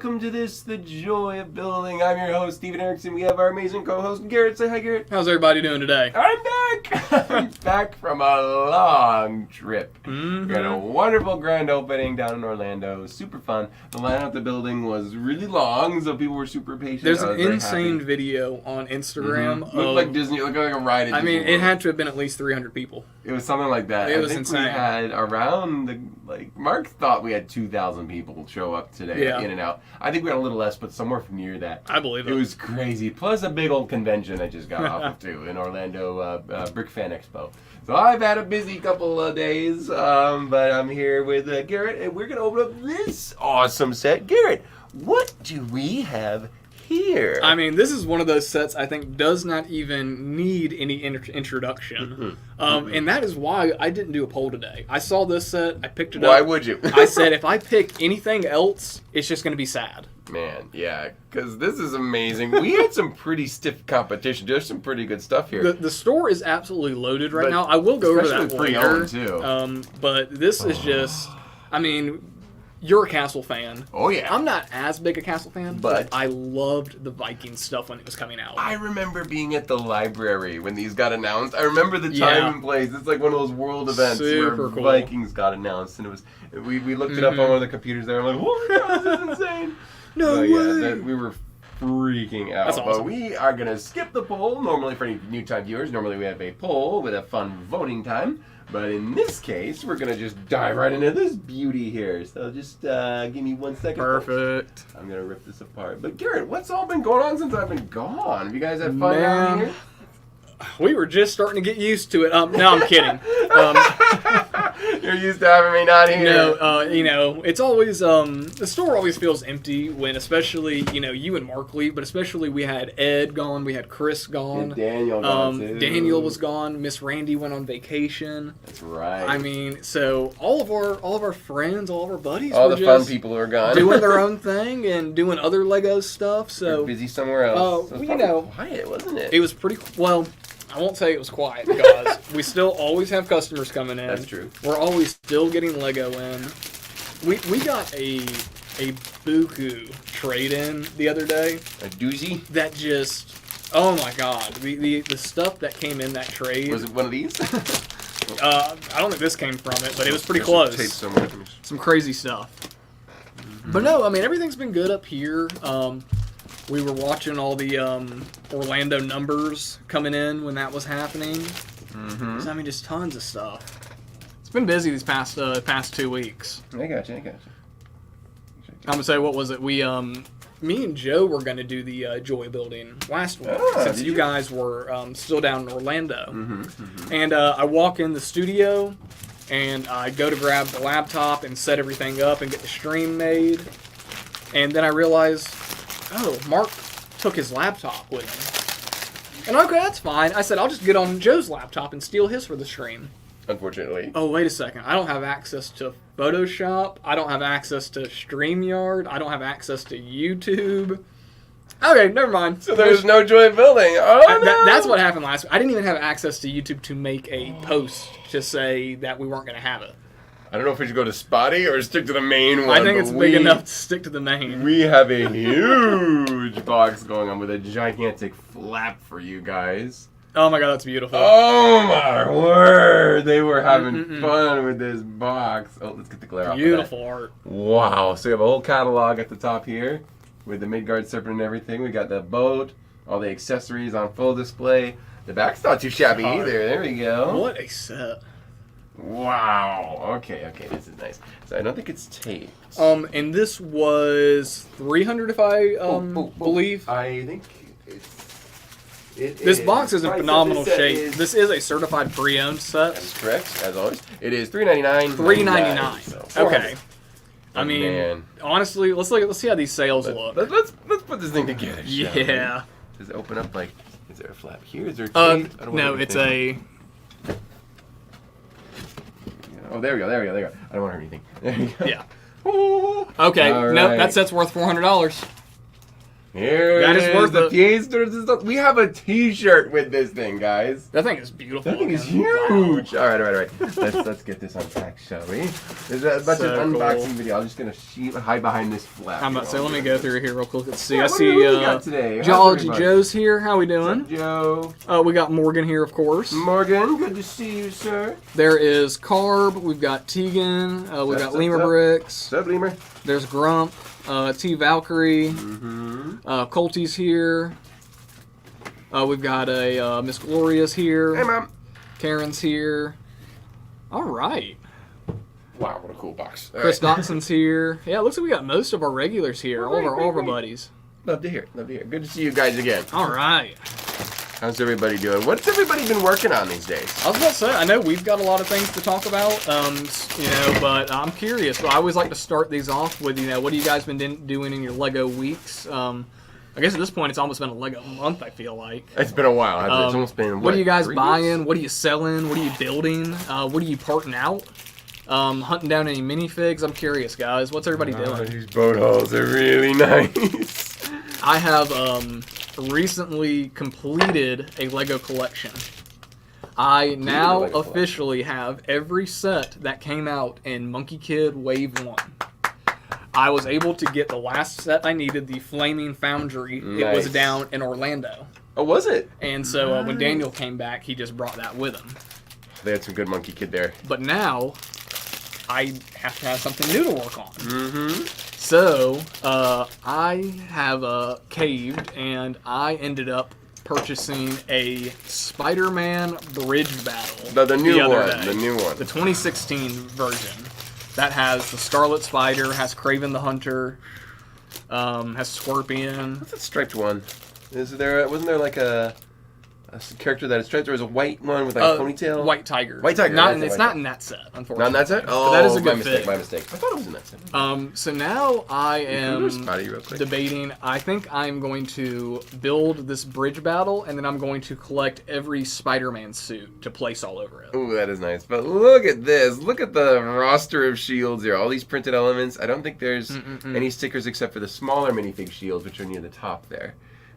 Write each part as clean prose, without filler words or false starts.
welcome to the Joy of Building. I'm your host, Steven Erickson. We have our amazing co-host, Garrett. Say hi, Garrett. How's everybody doing today? I'm back. I'm back from a long trip. Mm-hmm. We had a wonderful grand opening down in Orlando. It was super fun. The line at the building was really long, so people were super patient. There's an insane video on Instagram. Mm-hmm. Looked like Disney. It looked like a ride at Disney World. It had to have been at least 300 people. It was something like that. It was I think insane. We had around Mark thought we had 2,000 people show up today, in and out. I think we had a little less, but somewhere near that. I believe it. It was crazy. Plus a big old convention I just got off of too in Orlando, Brick Fan Expo. So I've had a busy couple of days, but I'm here with Garrett, and we're gonna open up this awesome set. Garrett, what do we have here? I mean, this is one of those sets I think does not even need any introduction. And that is why I didn't do a poll today. I saw this set, I picked it up. Why would you? I said, if I pick anything else, it's just going to be sad. Man, yeah, because this is amazing. We had some pretty stiff competition. There's some pretty good stuff here. The store is absolutely loaded right now. I will go over that later. Too. But this is just, I mean, you're a Castle fan. Oh, yeah. I'm not as big a Castle fan, but I loved the Vikings stuff when it was coming out. I remember being at the library when these got announced. I remember the time and place. It's like one of those world events where cool. Vikings got announced. And it was we looked it up on one of the computers there. I'm like, oh my God, this is insane. No way. Yeah, we were freaking out. That's awesome. But we are going to skip the poll. Normally, for any new time viewers, normally we have a poll with a fun voting time. But in this case, we're going to just dive right into this beauty here. So just give me 1 second. Perfect. Folks. I'm going to rip this apart. But Garrett, what's all been going on since I've been gone? Have you guys had fun down here? We were just starting to get used to it. No, I'm kidding. You're used to having me not here. No, it's always, the store always feels empty when especially, you and Mark leave, but especially we had Ed gone, we had Chris gone. And Daniel gone too. Daniel was gone, Miss Randy went on vacation. That's right. I mean, so all of our friends, all of our buddies all were the just fun people are gone. doing their own thing and doing other Lego stuff, so. They're busy somewhere else. So you know. Quiet, wasn't it? It was pretty, well, I won't say it was quiet because we still always have customers coming in. That's true. We're always still getting Lego in. We got a buku trade-in the other day. A doozy? That just, oh my God. The stuff that came in that trade. Was it one of these? I don't think this came from it, but it was pretty close. Some crazy stuff. But no, I mean, everything's been good up here. We were watching all the Orlando numbers coming in when that was happening. So, I mean, just tons of stuff. It's been busy these past 2 weeks. I got you. I'm gonna say, what was it? We me and Joe were gonna do the Joy building last week since you guys were still down in Orlando. And I walk in the studio and I go to grab the laptop and set everything up and get the stream made. And then I realize, oh, Mark took his laptop with him. And okay, that's fine. I said, I'll just get on Joe's laptop and steal his for the stream. Unfortunately. Oh, wait a second. I don't have access to Photoshop. I don't have access to StreamYard. I don't have access to YouTube. Okay, never mind. So there's no Joy of Building. Oh, no. That's what happened last week. I didn't even have access to YouTube to make a post to say that we weren't going to have it. I don't know if we should go to Spotty or stick to the main one. I think it's big enough to stick to the main. We have a huge box going on with a gigantic flap for you guys. Oh my God, that's beautiful. Oh my word. They were having fun with this box. Oh, let's get the glare off. Beautiful art. Wow. So we have a whole catalog at the top here with the Midgard serpent and everything. We got the boat, all the accessories on full display. The back's not too shabby either. There we go. What a set. Wow. Okay, this is nice. So I don't think it's taped. And this was 300 if I believe. I think this box is in phenomenal shape. This is a certified pre-owned set. That's correct, as always. It is $399. $399. So okay. I mean, honestly, let's see how these sales look. Let's put this thing together. Yeah. Does it open up like? Is there a flap here? Is there a tape? No, it's a. Oh, there we go. I don't want to hurt anything. There you go. Yeah. Okay. All no, right. that set's worth $400. Here That it is is, worth the it. Fiestas and stuff. We have a T-shirt with this thing, guys. That thing is beautiful. That thing is looking. huge. Wow. All right. Let's get this unpacked, shall we? There's a bunch So of unboxing cool. video. I'm just gonna hide behind this flap. I'm about to say, let me go through here real quick. Let's see. Yeah, I what see do we got today? How's Geology everybody? Joe's here. How we What's up, doing? Joe? We got Morgan here, of course. Morgan, good to see you, sir. There is Carb. We've got Tegan. We've got Lemur Bricks. What's up, Lemur? There's Grump. T Valkyrie. Mm-hmm. Colty's here. We've got a Miss Gloria's here. Hey, Mom. Karen's here. All right. Wow, what a cool box. All Chris right. Dotson's here. Yeah, it looks like we got most of our regulars here. All of our Great. buddies. Love to hear. Good to see you guys again. All right. How's everybody doing? What's everybody been working on these days? I was about to say, I know we've got a lot of things to talk about, but I'm curious. I always like to start these off with, what have you guys been doing in your Lego weeks? I guess at this point, it's almost been a Lego month, I feel like. It's been a while. It's almost been, what are you guys 3 buying? weeks? What are you selling? What are you building? What are you parting out? Hunting down any minifigs? I'm curious, guys. What's everybody doing? These boat hulls are really nice. I have recently completed a Lego collection. I now Lego officially have every set that came out in Monkey Kid Wave 1. I was able to get the last set I needed, the Flaming Foundry. It was Nice. down in Orlando. Oh, was it? And so when Daniel came back, he just brought that with him. They had some good Monkey Kid there. But now, I have to have something new to work on. Mm-hmm. So, I have caved, and I ended up purchasing a Spider-Man Bridge Battle. The new other one. day. The new one. The 2016 version. That has the Scarlet Spider, has Kraven the Hunter, has Scorpion. What's that striped one? Wasn't there like a character that is striped? There was a white one with like a ponytail? White Tiger. White Tiger, Not, that's it's it, not White in that set, unfortunately. Not in that set? But Oh, that is a my good mistake, fit. my mistake. I thought it was in that set. So now I Can we am spot you real quick? debating. I think I'm going to build this bridge battle, and then I'm going to collect every Spider-Man suit to place all over it. Ooh, that is nice. But look at this. Look at the roster of shields here. All these printed elements. I don't think there's any stickers except for the smaller minifig shields, which are near the top there.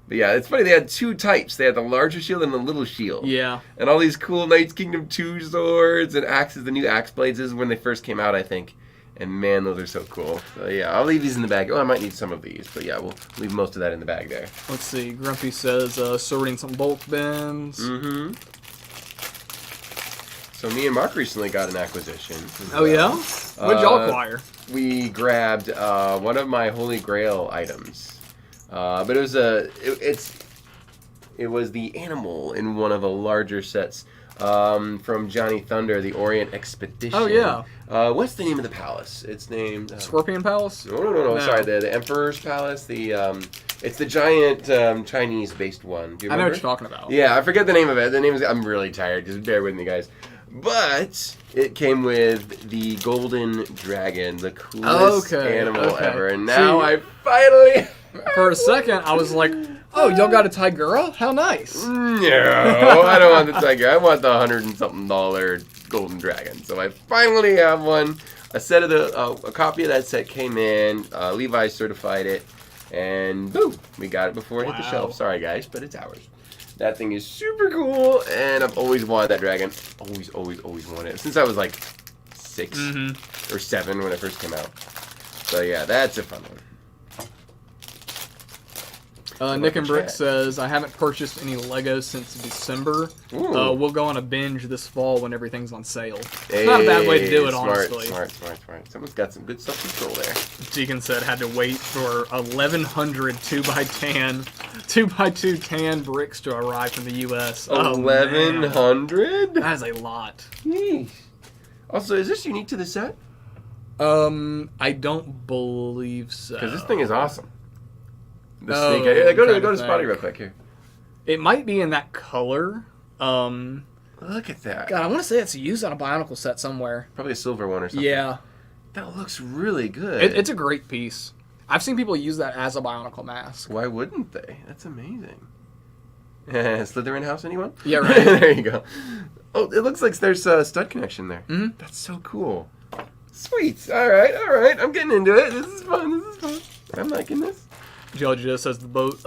But yeah, it's funny. They had 2 types. They had the larger shield and the little shield. Yeah. And all these cool Knights Kingdom 2 swords and axes. The new axe blades. This is when they first came out, I think. And man, those are so cool. So yeah, I'll leave these in the bag. Oh, I might need some of these. But yeah, we'll leave most of that in the bag there. Let's see. Grumpy says sorting some bulk bins. Mm-hmm. So me and Mark recently got an acquisition. Oh, yeah? What'd y'all acquire? We grabbed one of my Holy Grail items. But it was it was the animal in one of the larger sets from Johnny Thunder, the Orient Expedition. Oh, yeah. What's the name of the palace? It's named Scorpion Palace? No. Sorry, the Emperor's Palace. It's the giant Chinese-based one. Do you remember? I know what you're talking about. Yeah, I forget the name of it. The name is. I'm really tired. Just bear with me, guys. But it came with the golden dragon, the coolest animal ever. And now I finally. For a second, I was like, oh, y'all got a Tigera? How nice. No, I don't want the tiger. I want the $100 and something golden dragon. So I finally have one. A set of a copy of that set came in. Levi certified it, and boom, we got it before it hit the shelf. Sorry, guys, but it's ours. That thing is super cool, and I've always wanted that dragon. Always wanted it since I was like 6 or 7 when it first came out. So yeah, that's a fun one. Nick and Brick says, I haven't purchased any Legos since December. We'll go on a binge this fall when everything's on sale. It's not a bad way to do it, honestly. Smart. Someone's got some good stuff to control there. Deacon said had to wait for 1,100 2x2 tan bricks to arrive from the U.S. 1,100? That is a lot. Yeesh. Also, is this unique to the set? I don't believe so. Because this thing is awesome. The Oh, snake. Yeah, go to trying to Spotty think. real quick here. It might be in that color. Look at that. God, I want to say it's used on a Bionicle set somewhere. Probably a silver one or something. Yeah. That looks really good. It's a great piece. I've seen people use that as a Bionicle mask. Why wouldn't they? That's amazing. Slytherin house, anyone? Yeah, right. There you go. Oh, it looks like there's a stud connection there. Mm-hmm. That's so cool. Sweet. All right. I'm getting into it. This is fun. I'm liking this. Judge just says the boat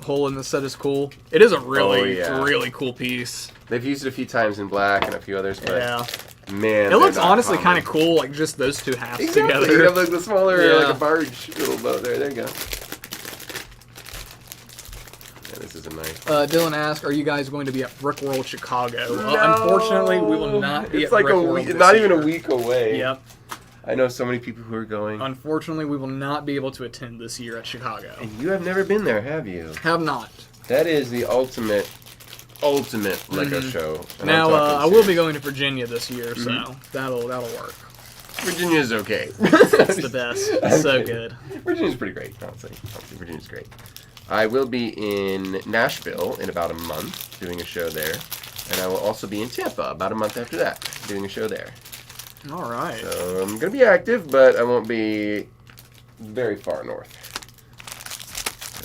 hole in the set is cool. It is a really, really cool piece. They've used it a few times in black and a few others, but man, it looks honestly kind of cool, like just those two halves together. You have like the smaller, like a barge little boat there. There you go. Yeah, this is a nice. Dylan asked, "Are you guys going to be at Brick World Chicago?" Unfortunately, we will not be. It's like a week, not even a week away. Yep. I know so many people who are going. Unfortunately, we will not be able to attend this year at Chicago. And you have never been there, have you? Have not. That is the ultimate Lego show. And now, I will be going to Virginia this year, so that'll work. Virginia's okay. It's the best. It's so good. Virginia's pretty great, honestly. Virginia's great. I will be in Nashville in about a month doing a show there. And I will also be in Tampa about a month after that doing a show there. All right. So I'm going to be active, but I won't be very far north.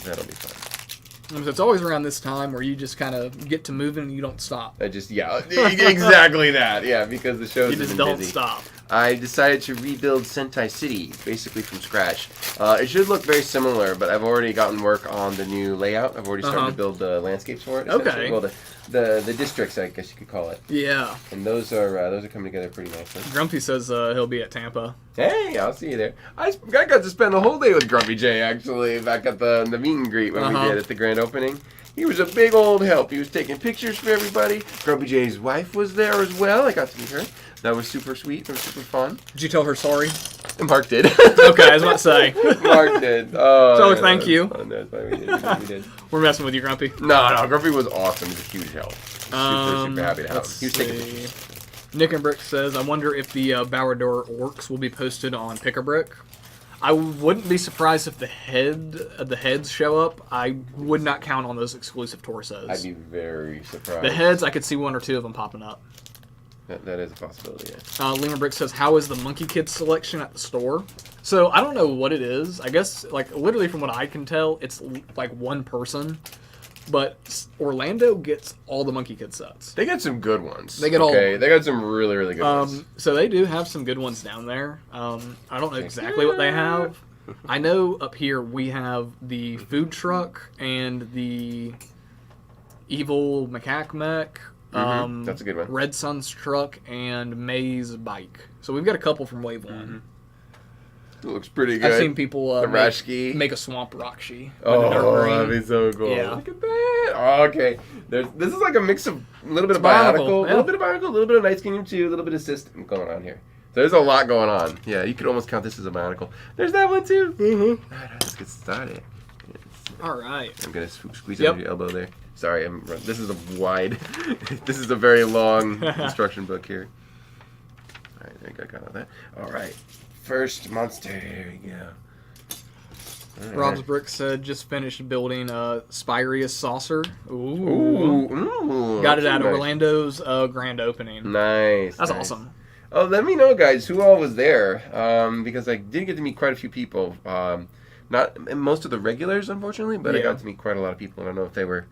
That'll be fun. It's always around this time where you just kind of get to moving and you don't stop. Exactly that. Yeah, because the shows you just don't stop. I decided to rebuild Sentai City, basically from scratch. It should look very similar, but I've already gotten work on the new layout. I've already started to build the landscapes for it. Okay. Well, the districts, I guess you could call it. Yeah. And those are coming together pretty nicely. Grumpy says he'll be at Tampa. Hey, I'll see you there. I got to spend the whole day with Grumpy J, actually, back at the meet and greet when we did at the grand opening. He was a big old help. He was taking pictures for everybody. Grumpy J's wife was there as well. I got to meet her. That was super sweet. It was super fun. Did you tell her sorry? Mark did. Okay, I was about to say. Mark did. Oh, so thank you. That's why we did. We're messing with you, Grumpy. No, Grumpy was awesome. He was a huge help. Super happy to have him. He was taking pictures. Nick and Brick says, I wonder if the Bauerdor orcs will be posted on Pick-a-Brick. I wouldn't be surprised if the heads show up. I would not count on those exclusive torsos. I'd be very surprised. The heads, I could see one or two of them popping up. That is a possibility, yeah. Lima Brick says, how is the Monkey Kids selection at the store? So, I don't know what it is. I guess, like, literally from what I can tell, it's like one person. But Orlando gets all the Monkey Kids sets. They get some good ones. They get all. They got some really, really good ones. So they do have some good ones down there. I don't know exactly what they have. I know up here we have the food truck and the evil macaque mech. That's a good one. Red Sun's truck and May's bike. So we've got a couple from Wave 1. It looks pretty good. I've seen people make a swamp Rockshi. That'd be so cool. Yeah. Look at that. Oh, okay. This is like a mix of a little bit of Bionicle, a little bit of Bionicle, a little bit of Night Kingdom 2, a little bit of System going on here. So there's a lot going on. Yeah, you could almost count this as a Bionicle. There's that one too. All right, let's get started. All right. I'm gonna squeeze under your elbow there. Sorry, this is a wide. This is a very long instruction book here. All right, there you go. Got all that. All right. First monster. Here we go. Right. Rob's Brick said just finished building a Spirius saucer. Ooh. Got it at Orlando's grand opening. Nice. That's awesome. Oh, let me know, guys, who all was there. Because I did get to meet quite a few people. Not most of the regulars, unfortunately, but I got to meet quite a lot of people. I don't know if they were.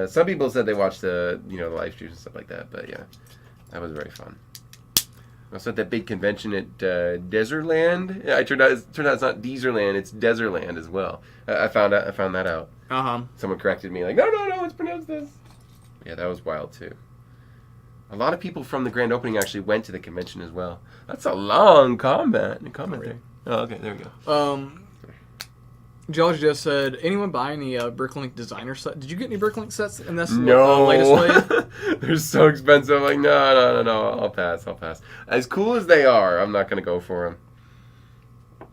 Some people said they watched the live streams and stuff like that. But yeah, that was very fun. I was at that big convention at Desertland. Yeah, it turned out it's not Desertland, it's Desertland as well. I found that out. Someone corrected me, like, no, it's pronounced this. Yeah, that was wild too. A lot of people from the grand opening actually went to the convention as well. That's a long comment there. Oh, okay, there we go. George just said, anyone buy any Bricklink designer set? Did you get any Bricklink sets in this latest wave? They're so expensive. I'm like, no. I'll pass. As cool as they are, I'm not going to go for them.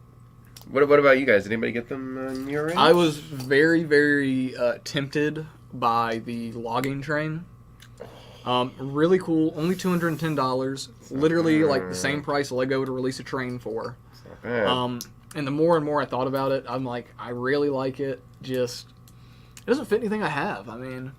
What about you guys? Did anybody get them on your end? I was very, very tempted by the logging train. Really cool. Only $210. Literally like the same price Lego would release a train for. And the more and more I thought about it, I'm like, I really like it. Just, it doesn't fit anything I have. I mean,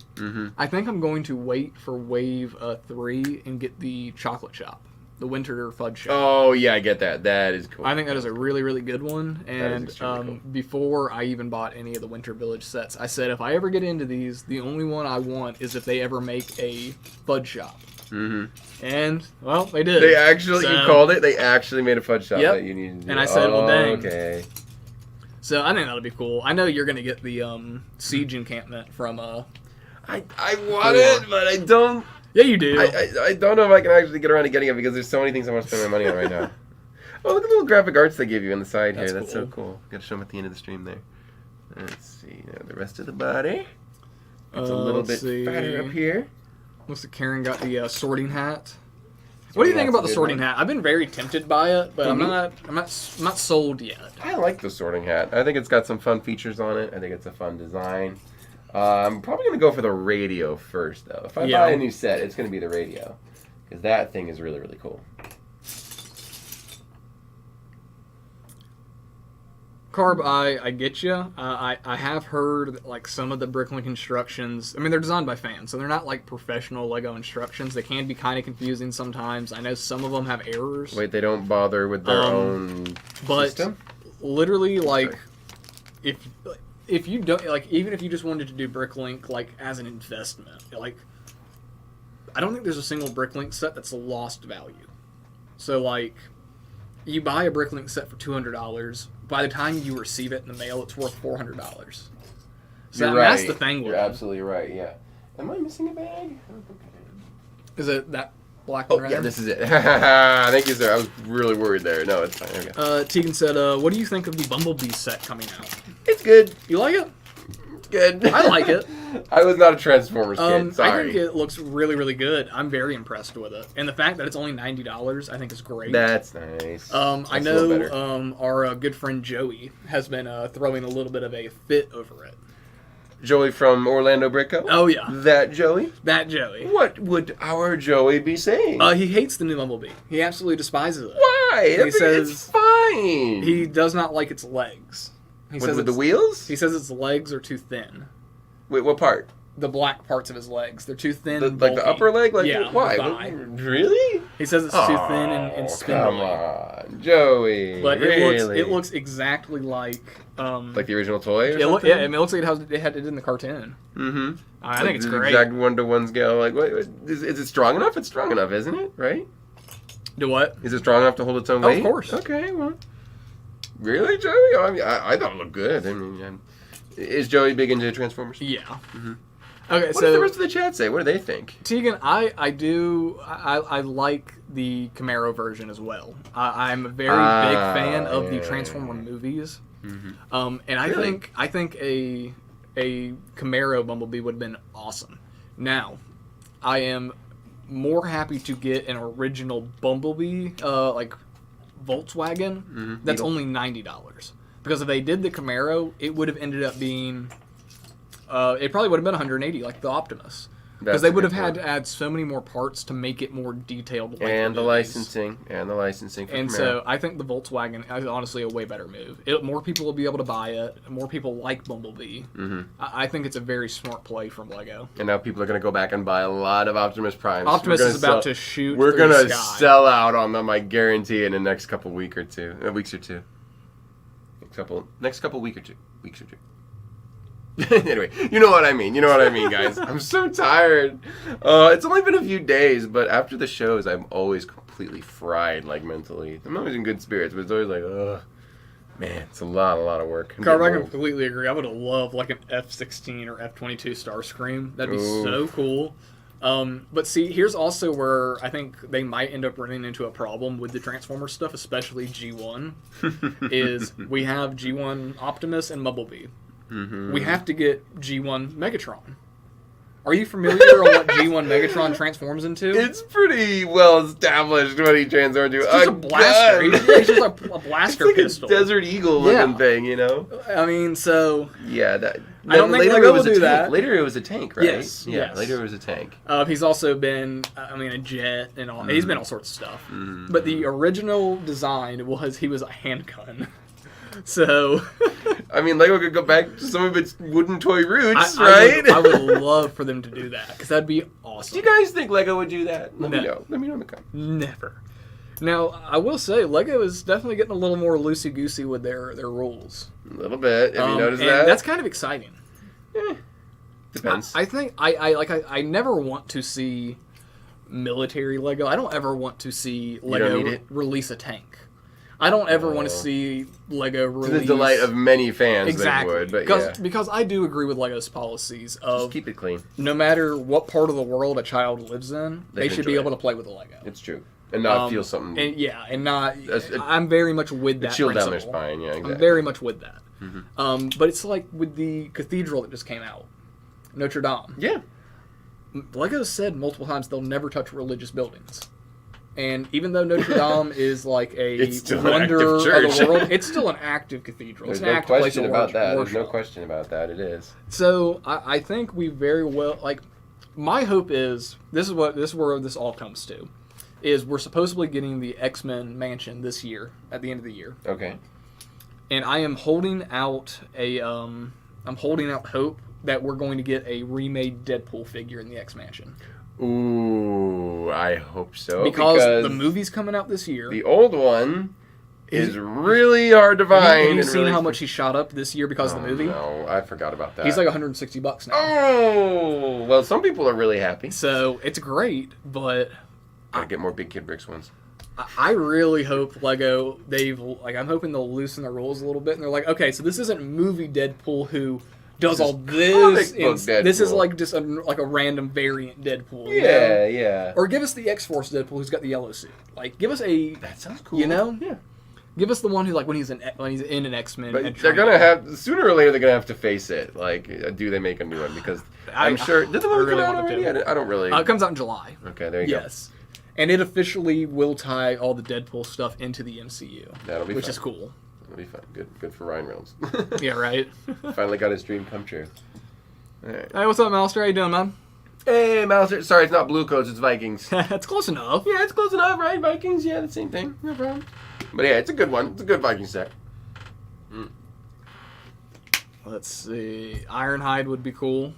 I think I'm going to wait for Wave 3 and get the chocolate shop, the winter fudge shop. Oh, yeah, I get that. That is cool. I think that is a really, really good one. And cool. Before I even bought any of the Winter Village sets, I said if I ever get into these, the only one I want is if they ever make a fudge shop. And, well, they did. You called it? They actually made a fudge shop that you needed to do. And I said, well, dang. Okay. So I think that'll be cool. I know you're gonna get the siege encampment from I want it, but I don't. Yeah, you do. I don't know if I can actually get around to getting it because there's so many things I want to spend my money on right now. Oh, look at the little graphic arts they give you on the side here. That's so cool. Got to show them at the end of the stream there. Let's see. Now the rest of the body. It's a little bit fatter up here. Looks like Karen got the sorting hat. What do you think about the sorting hat? I've been very tempted by it, but I'm not sold yet. I like the sorting hat. I think it's got some fun features on it. I think it's a fun design. I'm probably going to go for the radio first, though. If I buy a new set, it's going to be the radio. Because that thing is really, really cool. Carb, I get you. I have heard that, like, some of the Bricklink instructions, I mean, they're designed by fans, so they're not like professional Lego instructions. They can be kind of confusing sometimes. I know some of them have errors. Wait, they don't bother with their own system? Literally, like, if you don't, like, even if you just wanted to do Bricklink, like, as an investment, like, I don't think there's a single Bricklink set that's a lost value. So, like, you buy a Bricklink set for $200. By the time you receive it in the mail, it's worth $400. So You're right. That's the thing with You're them. absolutely right, yeah. Am I missing a bag? I don't think I am. Is it that black one right yeah, there? this is it. Thank you, sir. I was really worried there. No, it's fine. There we go. Tegan said, what do you think of the Bumblebee set coming out? It's good. You like it? Good. I like it. I was not a Transformers kid. Sorry. I think it looks really, really good. I'm very impressed with it. And the fact that it's only $90, I think is great. That's nice. I know our good friend Joey has been throwing a little bit of a fit over it. Joey from Orlando Bricko? Oh, yeah. That Joey? That Joey. What would our Joey be saying? He hates the new Bumblebee. He absolutely despises it. Why? He says it's fine. He does not like its legs. He says with the wheels? He says its legs are too thin. Wait, what part? The black parts of his legs. They're too thin and like the upper leg? Like, yeah. Why? Really? He says it's too thin and spindly. Come on, Joey. But really? it looks exactly like the original toy or something? Yeah, I mean, it looks like it had it in the cartoon. Mm-hmm. I think it's great. Exact 1-to-1 scale. Like, is it strong enough? It's strong enough, isn't it? Right? Do what? Is it strong enough to hold its own weight? Of course. Okay, well. Really, Joey? I mean, I thought it looked good. I mean, is Joey big into Transformers? Yeah. Mm-hmm. Okay, what does the rest of the chat say? What do they think? Tegan, I like the Camaro version as well. I'm a very big fan of the Transformer movies. Mm-hmm. And I think a Camaro Bumblebee would have been awesome. Now, I am more happy to get an original Bumblebee, like Volkswagen, that's only $90. Because if they did the Camaro, it would have ended up being, it probably would have been $180, like the Optimus. Because they would have had to add so many more parts to make it more detailed. Like and the licensing. For and Camaro. So I think the Volkswagen is honestly a way better move. More people will be able to buy it. More people like Bumblebee. Mm-hmm. I think it's a very smart play from Lego. And now people are going to go back and buy a lot of Optimus Primes. Optimus is about to shoot. We're going to sell out on them, I guarantee, in the next couple weeks or two. Next couple weeks or two. Anyway, you know what I mean, guys. I'm so tired. It's only been a few days, but after the shows, I'm always completely fried, like, mentally. I'm always in good spirits, but it's always like, ugh. Man, it's a lot of work. Carl, I completely agree. I would have loved, like, an F-16 or F-22 Starscream. That'd be so cool. But see, here's also where I think they might end up running into a problem with the Transformer stuff, especially G1, is we have G1 Optimus and Bumblebee. Mm-hmm. We have to get G1 Megatron. Are you familiar on what G1 Megatron transforms into? It's pretty well established what he transforms into. It's just a blaster. It's just a blaster pistol. It's like a Desert Eagle looking thing, you know? I mean, so... Yeah, that... I don't think Lego will do that. Later it was a tank, right? Yes. Yeah, yes. Later it was a tank. He's also been, a jet and all. He's been all sorts of stuff. But the original design was he was a handgun. So... I mean, Lego could go back to some of its wooden toy roots, right? I would love for them to do that, because that'd be awesome. Do you guys think Lego would do that? Let me know. Let me know in the comments. Never. Now, I will say, Lego is definitely getting a little more loosey-goosey with their rules. A little bit. Have you noticed and that? That's kind of exciting. Depends. I think, I never want to see military Lego. I don't ever want to see Lego release a tank. I don't ever want to see Lego release. To the delight of many fans, exactly. they would. But because I do agree with Lego's policies of just keep it clean. No matter what part of the world a child lives in, they should be able to play with a Lego. It's true. And not feel something. And not. I'm very much with that chill principle. Down their spine, yeah, exactly. I'm very much with that. But it's like with the cathedral that just came out, Notre Dame. Yeah. Lego said multiple times they'll never touch religious buildings. And even though Notre Dame is like a wonder of the world, it's still an active cathedral. There's it's an no active question place about of that. worship. There's no question about that. It is. So I think we very well my hope is this is where this all comes to, is we're supposedly getting the X-Men mansion this year at the end of the year. Okay. And I am holding out hope that we're going to get a remade Deadpool figure in the X Mansion. Ooh, I hope so. Because the movie's coming out this year. The old one is really hard to find. Have you seen how much he shot up this year because of the movie? No, I forgot about that. He's like $160 now. Oh, well, some people are really happy. So it's great, but Gotta get more Big Kid Bricks ones. I really hope Lego, I'm hoping they'll loosen the rules a little bit, and they're like, okay, so this isn't movie Deadpool who does all this. This is like just like a random variant Deadpool. Yeah, yeah. Or give us the X-Force Deadpool who's got the yellow suit. Like, give us a... That sounds cool. You know? Yeah. Give us the one who, like, when he's in an X-Men. But they're gonna have, sooner or later, they're gonna have to face it. Like, do they make a new one? Because I'm sure. Did the movie come out already? I don't really. It comes out in July. Okay, there you go. Yes. And it officially will tie all the Deadpool stuff into the MCU. That'll be which fun. is cool. That'll be fun. Good for Ryan Reynolds. Yeah, right? Finally got his dream come true. All right. Hey, what's up, Mouser? How you doing, man? Hey, Mouser. Sorry, it's not Blue Coats, it's Vikings. That's close enough. Yeah, it's close enough, right? Vikings, yeah, the same thing. No problem. But yeah, it's a good one. It's a good Viking set. Let's see. Ironhide would be cool.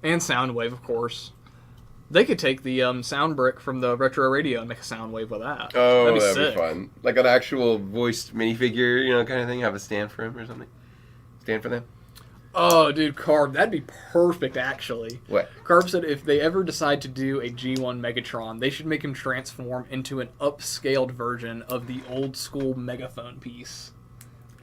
And Soundwave, of course. They could take the sound brick from the retro radio and make a Soundwave with that. Oh, that'd be fun. Like an actual voiced minifigure, kind of thing. Have a stand for him or something. Stand for them. Oh, dude, Carb, that'd be perfect, actually. What? Carb said if they ever decide to do a G1 Megatron, they should make him transform into an upscaled version of the old school megaphone piece.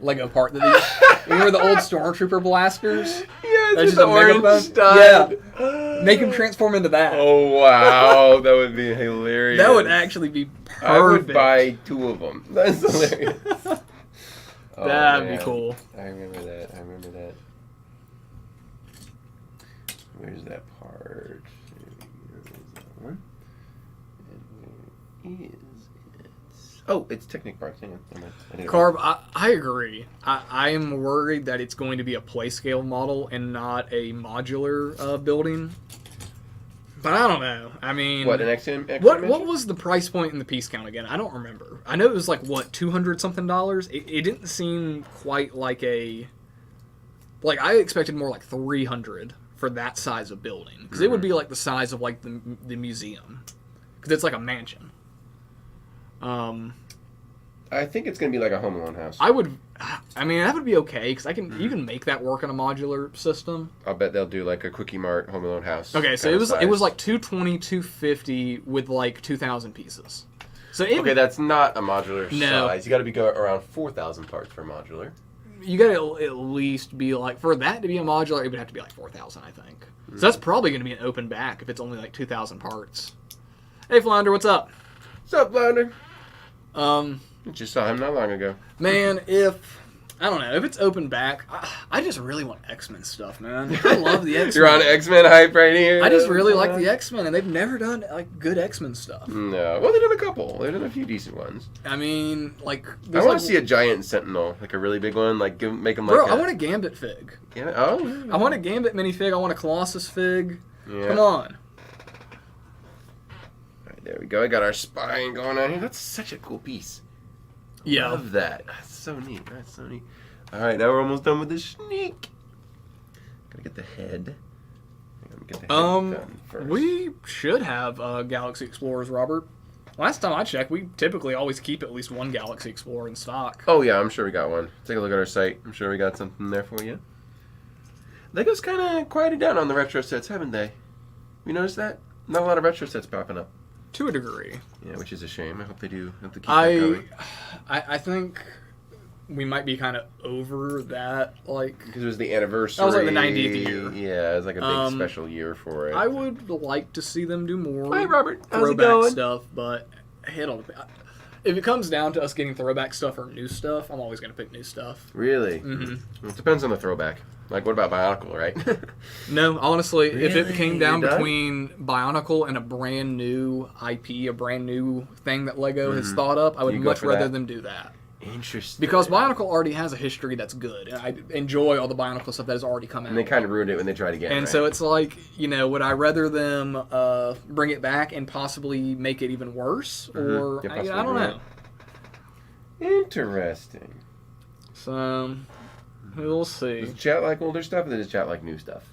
Lego part. Remember the old Stormtrooper blasters? Yeah, it's just the orange stud. Yeah. Make him transform into that. Oh, wow. That would be hilarious. That would actually be perfect. I would buy 2 of them. That's hilarious. That'd be cool. I remember that. Where's that part? Where is it? Oh, it's Technic parts. Hang on. Carb, I agree. I am worried that it's going to be a play scale model and not a modular building. But I don't know. I mean, what, an XM? What was the price point in the piece count again? I don't remember. I know it was like $200 something. It didn't seem quite like I expected more like 300 for that size of building, because it would be like the size of like the museum, because it's like a mansion. I think it's gonna be like a Home Alone house. I mean, that would be okay, because you can make that work in a modular system. I'll bet they'll do like a Quickie Mart Home Alone house. Okay, so it was like 220, 250 with like 2,000 pieces. So that's not a modular size. You got to be around 4,000 parts for modular. You got to at least be like, for that to be a modular, it would have to be like 4,000, I think. So that's probably going to be an open back if it's only like 2,000 parts. Hey, Flounder, what's up? What's up, Flounder? Just saw him not long ago. Man, I don't know, if it's open back, I just really want X-Men stuff, man. I love the X-Men. You're on X-Men hype right here. I just really like the X-Men, and they've never done like good X-Men stuff. No. Well, they've done a couple. They've done a few decent ones. I mean, like... I want to see a giant Sentinel, like a really big one. Like, make them like Bro, I want a Gambit fig. Yeah. Oh, yeah. I want a Gambit minifig. I want a Colossus fig. Yeah. Come on. Alright, there we go. I got our spine going on here. That's such a cool piece. Yeah. Love that. That's so neat. Alright, now we're almost done with the sneak. Gotta get the head. Get the head done first. We should have Galaxy Explorers, Robert. Last time I checked, we typically always keep at least one Galaxy Explorer in stock. Oh yeah, I'm sure we got one. Take a look at our site. I'm sure we got something there for you. Lego's kind of quieted down on the retro sets, haven't they? You noticed that? Not a lot of retro sets popping up. To a degree. Yeah, which is a shame. I hope they do. I hope they keep that going. I think we might be kind of over that, like... Because it was the anniversary. That was like the 90th year. Yeah, it was like a big special year for it. I would like to see them do more Hi, Robert. How's it throwback going? stuff, but if it comes down to us getting throwback stuff or new stuff, I'm always going to pick new stuff. Really? Mm-hmm. Well, it depends on the throwback. Like, what about Bionicle, right? No, honestly, if it came down You're done? between Bionicle and a brand new IP, a brand new thing that Lego has thought up, I would You go much for rather that? them do that. Interesting. Because Bionicle already has a history that's good, and I enjoy all the Bionicle stuff that has already come out. And they kind of ruined it when they tried again, And right? so it's like, would I rather them bring it back and possibly make it even worse? Or, Yeah, I possibly, don't know. Interesting. So, we'll see. Does chat like older stuff, or does chat like new stuff?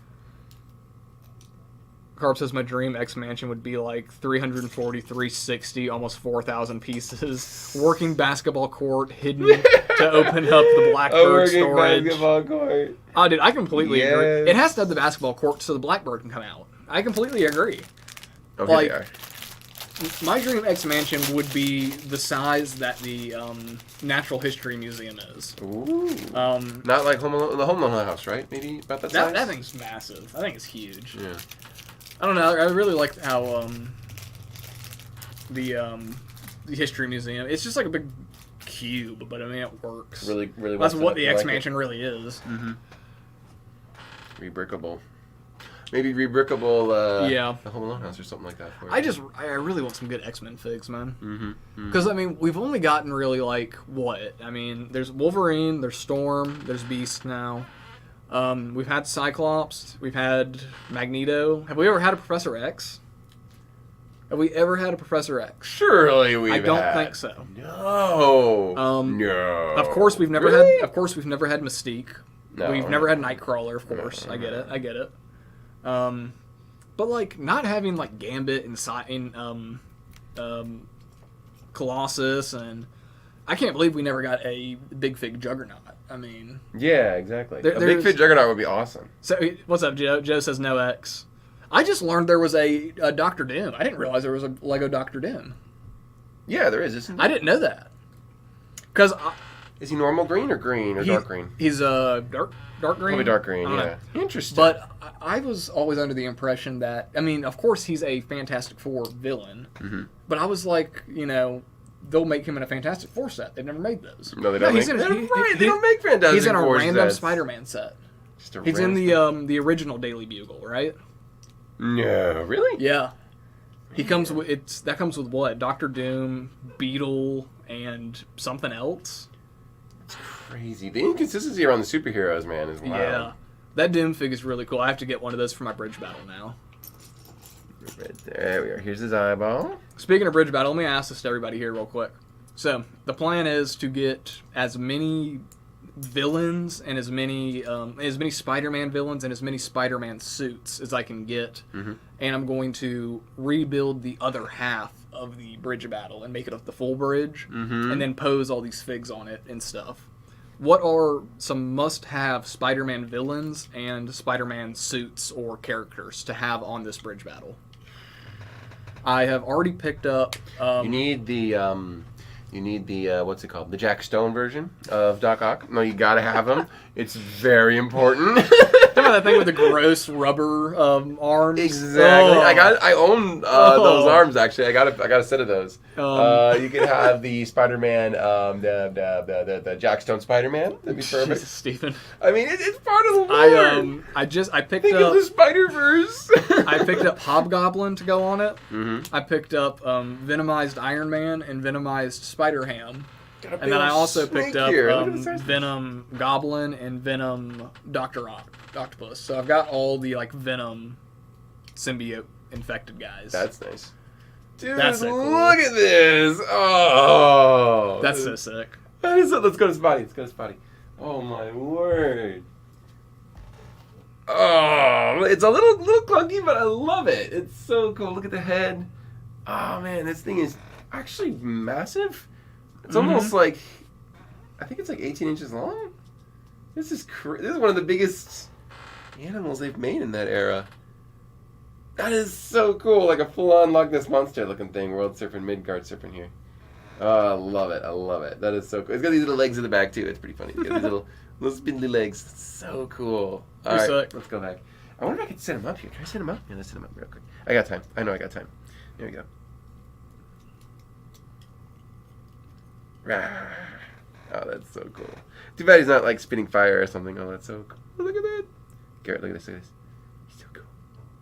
Carp says my dream X Mansion would be like 340, 360, almost 4,000 pieces. Working basketball court hidden to open up the Blackbird storage. Basketball court. Oh, dude, I completely agree. Yes. It has to have the basketball court so the Blackbird can come out. I completely agree. Okay, Like, they are. My dream X Mansion would be the size that the Natural History Museum is. Ooh. Um, Not like the Home Alone house, right? Maybe about that size? that thing's massive. I think it's huge. Yeah. I don't know. I really like how the History Museum. It's just like a big cube, but I mean it works. Really, really. That's wants what to the like X it. Mansion really is. Mm-hmm. Rebrickable. Maybe rebrickable. Yeah. The Home Alone house or something like that. For I really want some good X-Men figs, man. Mm-hmm. Because I mean, we've only gotten really like what? I mean, there's Wolverine, there's Storm, there's Beast now. We've had Cyclops, we've had Magneto. Have we ever had a Professor X? Have we ever had a Professor X? Surely we. I don't think so. No. No. Of course we've never had. Of course we've never had Mystique. No. We've never had Nightcrawler. Of course, No. I get it. But like not having like Gambit and Colossus, and I can't believe we never got a Big Fig Juggernaut. I mean, Yeah, exactly. A Big there's- Fit Juggernaut would be awesome. so what's up, Joe? Joe says no X. I just learned there was a Doctor Doom. I didn't realize there was a Lego Doctor Doom. Yeah, there is, isn't there? I didn't know that. Because Is he normal green or dark green? He's dark green. Probably dark green, I don't yeah. know. Interesting. But I was always under the impression that, I mean, of course he's a Fantastic Four villain, but I was like, they'll make him in a Fantastic Four set. They've never made those. No, they don't. he's Make, in they don't make Fantastic He's in a Four random sets. Spider-Man set. Just a He's in random- the original Daily Bugle, right? No, really? Yeah. He comes with that comes with what? Doctor Doom, Beetle, and something else. It's crazy. The inconsistency around the superheroes, man, is wild. Yeah. That Doom fig is really cool. I have to get one of those for my bridge battle now. Right there we are. Here's his eyeball. Speaking of bridge battle, let me ask this to everybody here real quick. So, the plan is to get as many villains and as many Spider-Man villains and as many Spider-Man suits as I can get. And I'm going to rebuild the other half of the bridge battle and make it the full bridge and then pose all these figs on it and stuff. What are some must-have Spider-Man villains and Spider-Man suits or characters to have on this bridge battle? I have already picked up... You need the what's it called? The Jack Stone version of Doc Ock. No, you gotta have him. It's very important. Remember that thing with the gross rubber arms? Exactly. Oh. I own those arms actually. I got a set of those. You could have the Spider-Man, the Jack Stone Spider-Man. That'd be perfect. Jesus, Stephen. I mean, it's part of the lore. I picked Think up of the Spider-Verse. I picked up Hobgoblin to go on it. I picked up Venomized Iron Man and Venomized Spider-Ham. And then I also picked up Venom Goblin and Venom Octopus. So I've got all the Venom symbiote infected guys. That's nice. Dude, That's so cool. look at this. Oh. That's so sick. That is so, let's go to Spotty. Oh my word. Oh, it's a little clunky, but I love it. It's so cool. Look at the head. Oh man, this thing is actually massive. It's almost like, I think it's like 18 inches long. This is one of the biggest animals they've made in that era. That is so cool. Like a full-on Loch Ness Monster looking thing. World surfing, Midgard surfing here. Oh, I love it. I love it. That is so cool. It's got these little legs in the back, too. It's pretty funny. It's got these little spindly legs. It's so cool. All right, let's go back. I wonder if I can set him up here. Can I set him up? Yeah, let's set him up real quick. I got time. I know I got time. Here we go. Oh, that's so cool. Too bad he's not like spitting fire or something. Oh, that's so cool. Look at that. Garrett, look at this. Look at this. He's so cool.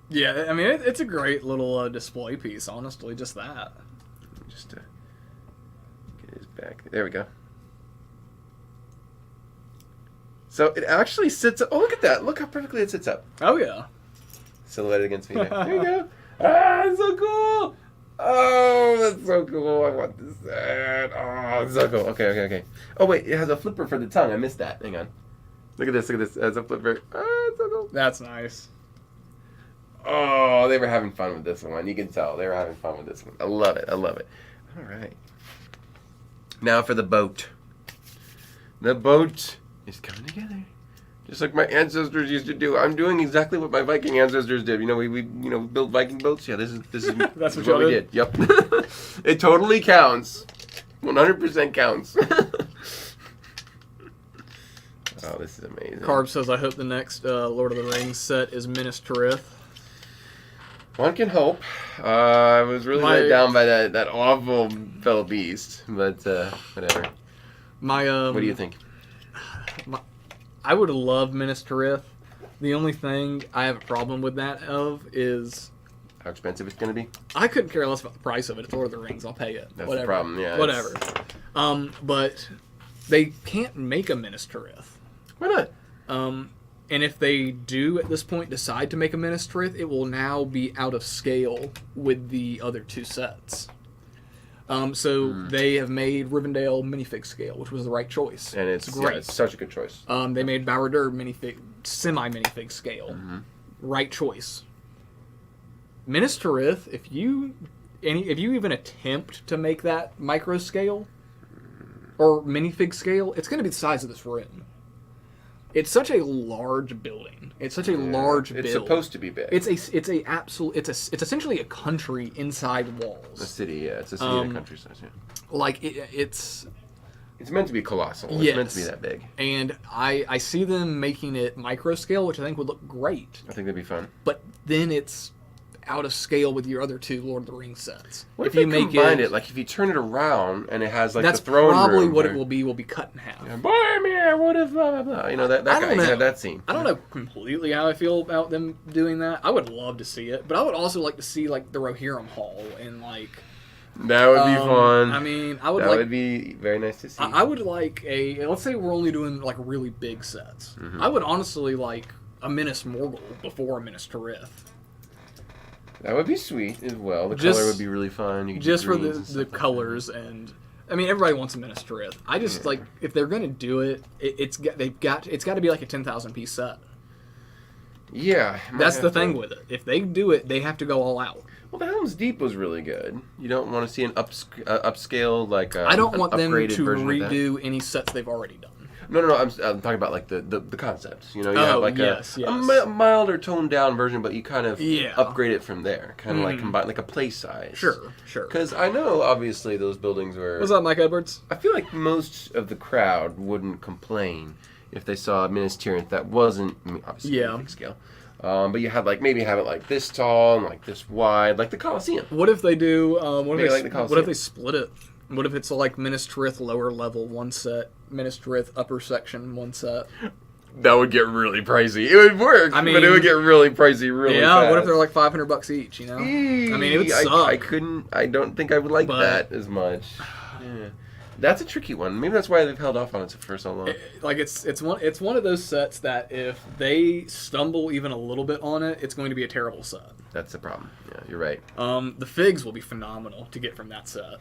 Yeah, I mean, it's a great little display piece, honestly, just that. Just get his back. There we go. So it actually sits up. Oh, look at that. Look how perfectly it sits up. Oh, yeah. Silhouetted against me there. There you go. Ah, it's so cool. Oh, that's so cool. I want this set. Oh, it's so cool. Okay. Oh, wait. It has a flipper for the tongue. I missed that. Hang on. Look at this. It has a flipper. Oh, it's so cool. That's nice. Oh, they were having fun with this one. You can tell. They were having fun with this one. I love it. All right. Now for the boat. The boat is coming together. Just like my ancestors used to do. I'm doing exactly what my Viking ancestors did. You know, we built Viking boats. Yeah, this is That's what we did. Yep. It totally counts. 100% counts. Oh, this is amazing. Carb says, I hope the next Lord of the Rings set is Minas Tirith. One can hope. I was really let down by that awful fellow beast, but whatever. What do you think? I would love Minas Tirith. The only thing I have a problem with that is how expensive it's going to be. I couldn't care less about the price of it. It's Lord of the Rings. I'll pay it. That's the problem. Yeah. Whatever. But they can't make a Minas Tirith. Why not? And if they do at this point decide to make a Minas Tirith, it will now be out of scale with the other two sets. They have made Rivendell minifig scale, which was the right choice. And it's great. Yeah, it's such a good choice. They made Barad-dûr semi-minifig scale. Mm-hmm. Right choice. Minas Tirith, if you even attempt to make that micro scale or minifig scale, it's going to be the size of this room. It's such a large building. It's such a large build. It's supposed to be big. It's essentially a country inside walls. A city, yeah. It's a city in a country size, yeah. Like it's meant to be colossal. Yes. It's meant to be that big. And I see them making it micro scale, which I think would look great. I think that'd be fun. But then it's out of scale with your other two Lord of the Rings sets. What if you combine it? Like if you turn it around and it has like the throne room. That's probably what it will be cut in half. Yeah, boy, man, what if blah, blah, blah. You know, that guy, you have that scene. I don't know completely how I feel about them doing that. I would love to see it, but I would also like to see like the Rohirrim Hall and like... That would be fun. I mean, that would be very nice to see. I would like let's say we're only doing like really big sets. Mm-hmm. I would honestly like a Minas Morgul before a Minas Tirith. That would be sweet as well. The color would be really fun. You could just for the colors and I mean everybody wants a Minas Tirith. I just like if they're gonna do it, it's got to be like a 10,000 piece set. Yeah, that's the thing with it. If they do it, they have to go all out. Well, the Helm's Deep was really good. You don't want to see an upscale like I don't want them to redo any sets they've already done. No. I'm talking about like the concepts. You know, you have like a milder toned down version, but you kind of upgrade it from there. Kind of like combine like a play size. Sure. Because I know obviously those buildings were. What's up, Mike Edwards? I feel like most of the crowd wouldn't complain if they saw a Minas Tirith that wasn't obviously big scale. But you had maybe have it like this tall and like this wide, like the Colosseum. What if they do? What if they split it? What if it's like Minas Tirith lower level one set, Minas Tirith upper section one set? That would get really pricey. It would work, but it would get really pricey really fast. What if they're like $500 each? You know, I mean, it would suck. I don't think I would like that as much. Yeah. That's a tricky one. Maybe that's why they've held off on it for so long. It's one of those sets that if they stumble even a little bit on it, it's going to be a terrible set. That's the problem. Yeah, you're right. The figs will be phenomenal to get from that set.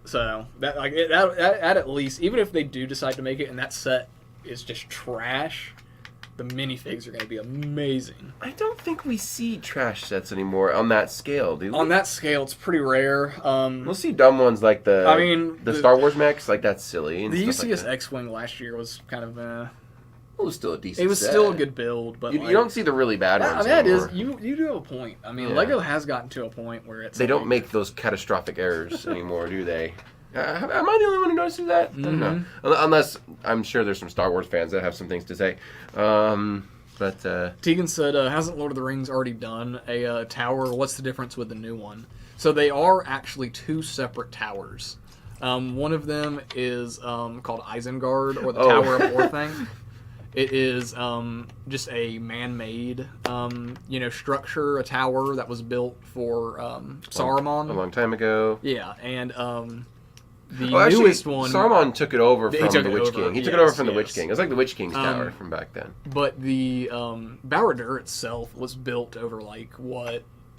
So that at least, even if they do decide to make it and that set is just trash, the minifigs are going to be amazing. I don't think we see trash sets anymore on that scale, do we? On that scale, it's pretty rare. We'll see dumb ones like the Star Wars mechs, like that's silly. And the stuff UCS like X-Wing last year was kind of It was still a decent It was set. still a good build, but You don't see the really bad ones that anymore. is, you do have a point. I mean, Yeah. Lego has gotten to a point where it's They don't make those catastrophic errors anymore, do they? Am I the only one who notices that? I don't know. Unless, I'm sure there's some Star Wars fans that have some things to say. Tegan said, hasn't Lord of the Rings already done a tower? What's the difference with the new one? So they are actually two separate towers. One of them is called Isengard, or the Tower of Orthanc. It is just a man-made, structure, a tower that was built for Saruman. A long time ago. Yeah, and the actually, newest one... Saruman took it over from the Witch King. He took it over from the Witch yes. King. It was like the Witch King's tower from back then. But the Barad-dûr itself was built over,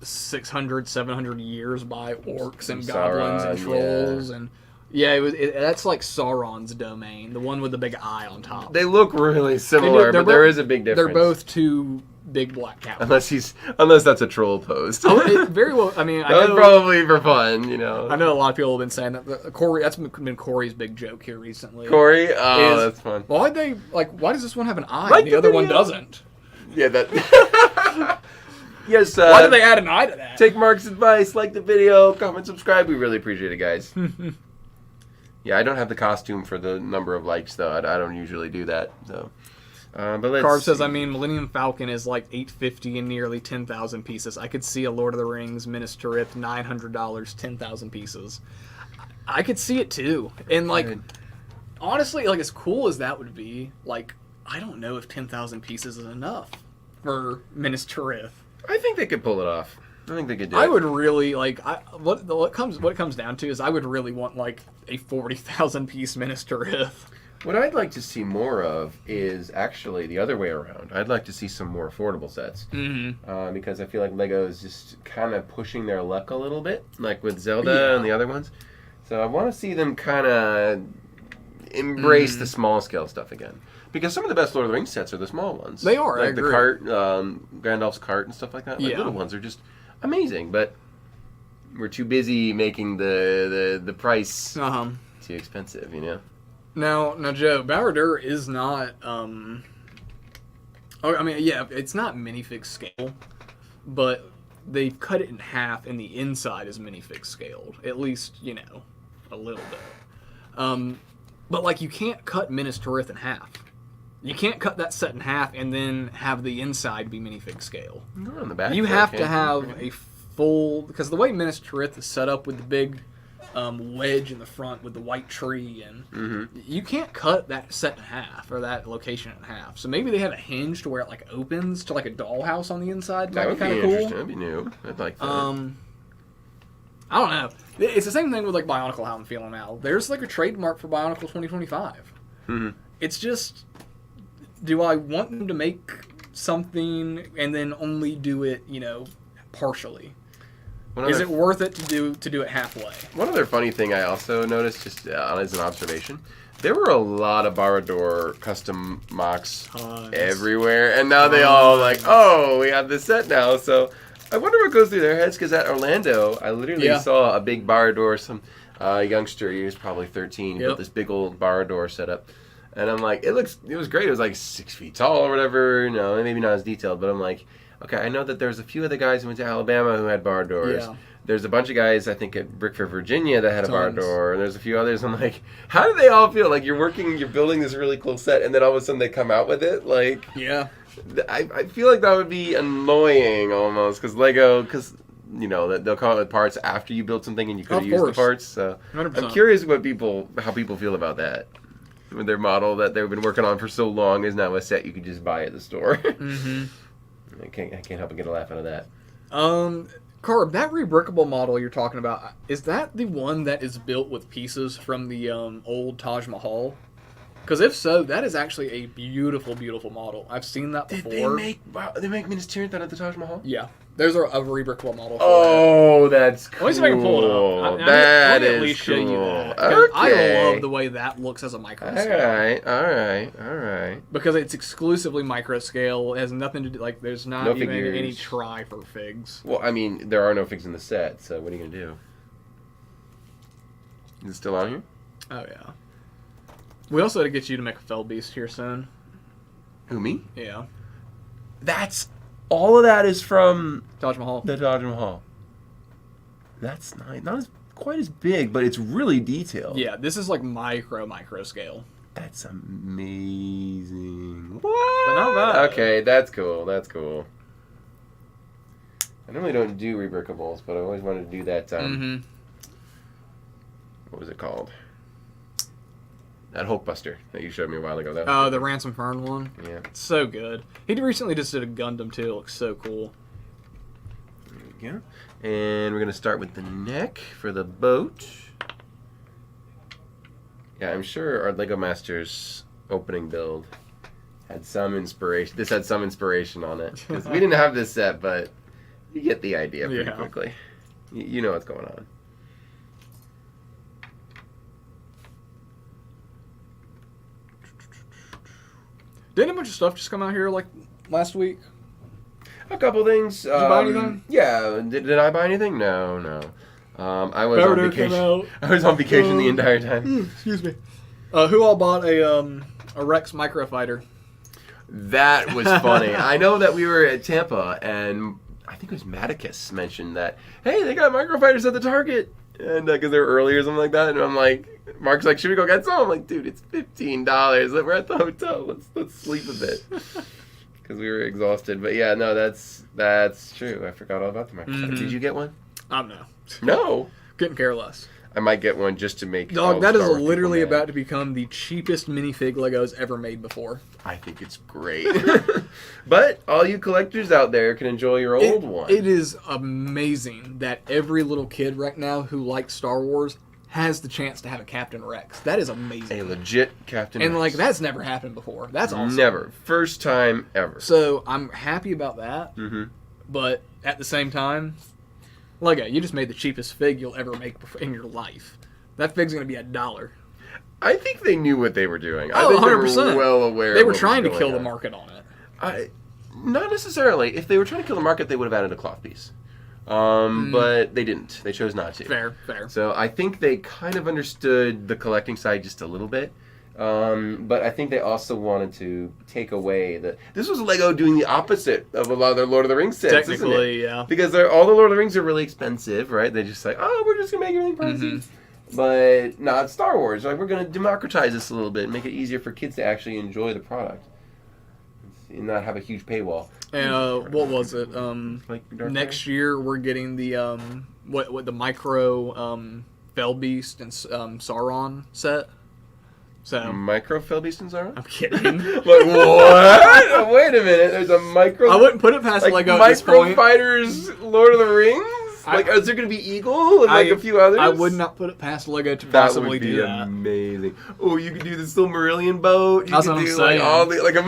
600, 700 years by orcs and goblins and trolls and... Yeah, that's like Sauron's domain, the one with the big eye on top. They look really similar, but there is a big difference. They're both two big black cows. Unless that's a troll post. Very well. I mean, that was probably for fun, I know a lot of people have been saying that. Corey, that's been Corey's big joke here recently. Corey, that's fun. Why does this one have an eye like and the other one doesn't? Yeah, that. Yes. Why did they add an eye to that? Take Mark's advice, like the video, comment, subscribe. We really appreciate it, guys. Yeah, I don't have the costume for the number of likes, though. I don't usually do that. So, but let's Carv says, Millennium Falcon is like $850 and nearly 10,000 pieces. I could see a Lord of the Rings Minas Tirith, $900, 10,000 pieces. I could see it, too. And, honestly, as cool as that would be, I don't know if 10,000 pieces is enough for Minas Tirith. I think they could pull it off. I think they could do it. I would really what it comes down to is I would really want a 40,000 piece Minas Tirith. What I'd like to see more of is actually the other way around. I'd like to see some more affordable sets. Mm-hmm. Because I feel like Lego is just kind of pushing their luck a little bit, like with Zelda and the other ones. So I want to see them kind of embrace the small scale stuff again. Because some of the best Lord of the Rings sets are the small ones. They are, like I agree. the cart, Gandalf's cart and stuff like that. Like little ones are just amazing, but we're too busy making the price too expensive, Now, Joe, Barad-dûr is not. It's not minifig scale, but they've cut it in half, and the inside is minifig scaled. At least, a little bit. But you can't cut Minas Tirith in half. You can't cut that set in half and then have the inside be minifig scale. On the back, you have to have a full, because the way Minas Tirith is set up with the big wedge in the front with the white tree, and you can't cut that set in half or that location in half. So maybe they have a hinge to where it opens to a dollhouse on the inside. That would be kind of interesting. cool. That'd be new. I'd like that. I don't know. It's the same thing with Bionicle. How I'm feeling now. There's a trademark for Bionicle 2025. It's just, do I want them to make something and then only do it, partially? Is it worth it to do it halfway? One other funny thing I also noticed, just as an observation, there were a lot of Barad-dûr custom mocks everywhere, and now they all we have this set now. So I wonder what goes through their heads, because at Orlando, I literally saw a big Barad-dûr, some youngster, he was probably 13, he built this big old Barad-dûr setup. And I'm like, it was great. It was 6 feet tall or whatever, maybe not as detailed, but I'm like, okay, I know that there's a few other guys who went to Alabama who had Barad-dûrs. Yeah. There's a bunch of guys, I think, at Brickford, Virginia that had a Barad-dûr, and there's a few others. I'm like, how do they all feel? You're building this really cool set, and then all of a sudden they come out with it? I feel like that would be annoying almost, because Lego, they'll call it parts after you build something and you could have used the parts. So 100%. I'm curious how people feel about that. With their model that they've been working on for so long is now a set you could just buy at the store. I can't help but get a laugh out of that. Carb, that rebrickable model you're talking about, is that the one that is built with pieces from the old Taj Mahal? Because if so, that is actually a beautiful, beautiful model. I've seen that before. Did they make Minas Tirith out of the Taj Mahal? Yeah. There's a rebrickable model for that. That's cool. Let me see if I can pull it up. That is at least cool. show you that. Okay. I love the way that looks as a micro scale. All right. Because it's exclusively micro scale. It has nothing to do, there's not even any try for figs. Well, there are no figs in the set, so what are you going to do? Is it still on here? Oh, yeah. We also had to get you to make a fell beast here soon. Who, me? Yeah. That's all of that is from Taj Mahal. the Taj Mahal. That's not as quite as big, but it's really detailed. Yeah, this is like micro scale. That's amazing. What? But not bad. Okay, that's cool. That's cool. I normally don't do rebrickables, but I always wanted to do that. What was it called? That Hulkbuster that you showed me a while ago. Oh, the Ransom Fern one? Yeah. It's so good. He recently just did a Gundam, too. It looks so cool. There we go. And we're going to start with the neck for the boat. Yeah, I'm sure our Lego Masters opening build had some inspiration. This had some inspiration on it. 'Cause we didn't have this set, but you get the idea pretty quickly. You know what's going on. Didn't a bunch of stuff just come out here like last week? A couple things. Did you buy anything? Yeah. Did I buy anything? No. I was on Beardo vacation. came out. I was on vacation the entire time. Excuse me. Who all bought a Rex Microfighter? That was funny. I know that we were at Tampa, and I think it was Maticus mentioned that, hey, they got microfighters at the Target. And because they were early or something like that. And I'm like, Mark's like, should we go get some? I'm like, dude, it's $15. We're at the hotel. Let's sleep a bit. Because we were exhausted. But yeah, no, that's true. I forgot all about the microfighter. Did you get one? No. No. Couldn't care less. I might get one just to make. Dog, that is Star Wars literally people mad. about to become the cheapest minifig Legos ever made before. I think it's great. But all you collectors out there can enjoy your old one. It is amazing that every little kid right now who likes Star Wars has the chance to have a Captain Rex. That is amazing. A legit Captain And Rex. like that's never happened before. That's awesome. Never. First time ever. So I'm happy about that. Mm-hmm. But at the same time, Lego, you just made the cheapest fig you'll ever make in your life. That fig's going to be $1. I think they knew what they were doing. I Oh, think 100%. They were well aware. They of were what trying was to kill going the on. market on it. Not necessarily. If they were trying to kill the market, they would have added a cloth piece. But they didn't. They chose not to. Fair. So I think they kind of understood the collecting side just a little bit. But I think they also wanted to take away the... This was Lego doing the opposite of a lot of their Lord of the Rings sets, Technically, isn't it? yeah. Because all the Lord of the Rings are really expensive, right? They just like, oh, we're just going to make everything pricey. But not Star Wars. Like, we're going to democratize this a little bit, make it easier for kids to actually enjoy the product. And not have a huge paywall. And what was it? Like Dark Next year we're getting the what the micro Fell Beast and Sauron set. So Micro Felbeast and Zara? I'm kidding. Like, what? Wait a minute. There's a micro... I wouldn't put it past like Lego at this Micro point. Fighters Lord of the Rings? Is there going to be Eagle and like a few others? I would not put it past Lego to That possibly would be do that. amazing. Oh, you could do the Silmarillion boat. You That's could what I'm do saying. like all the like a.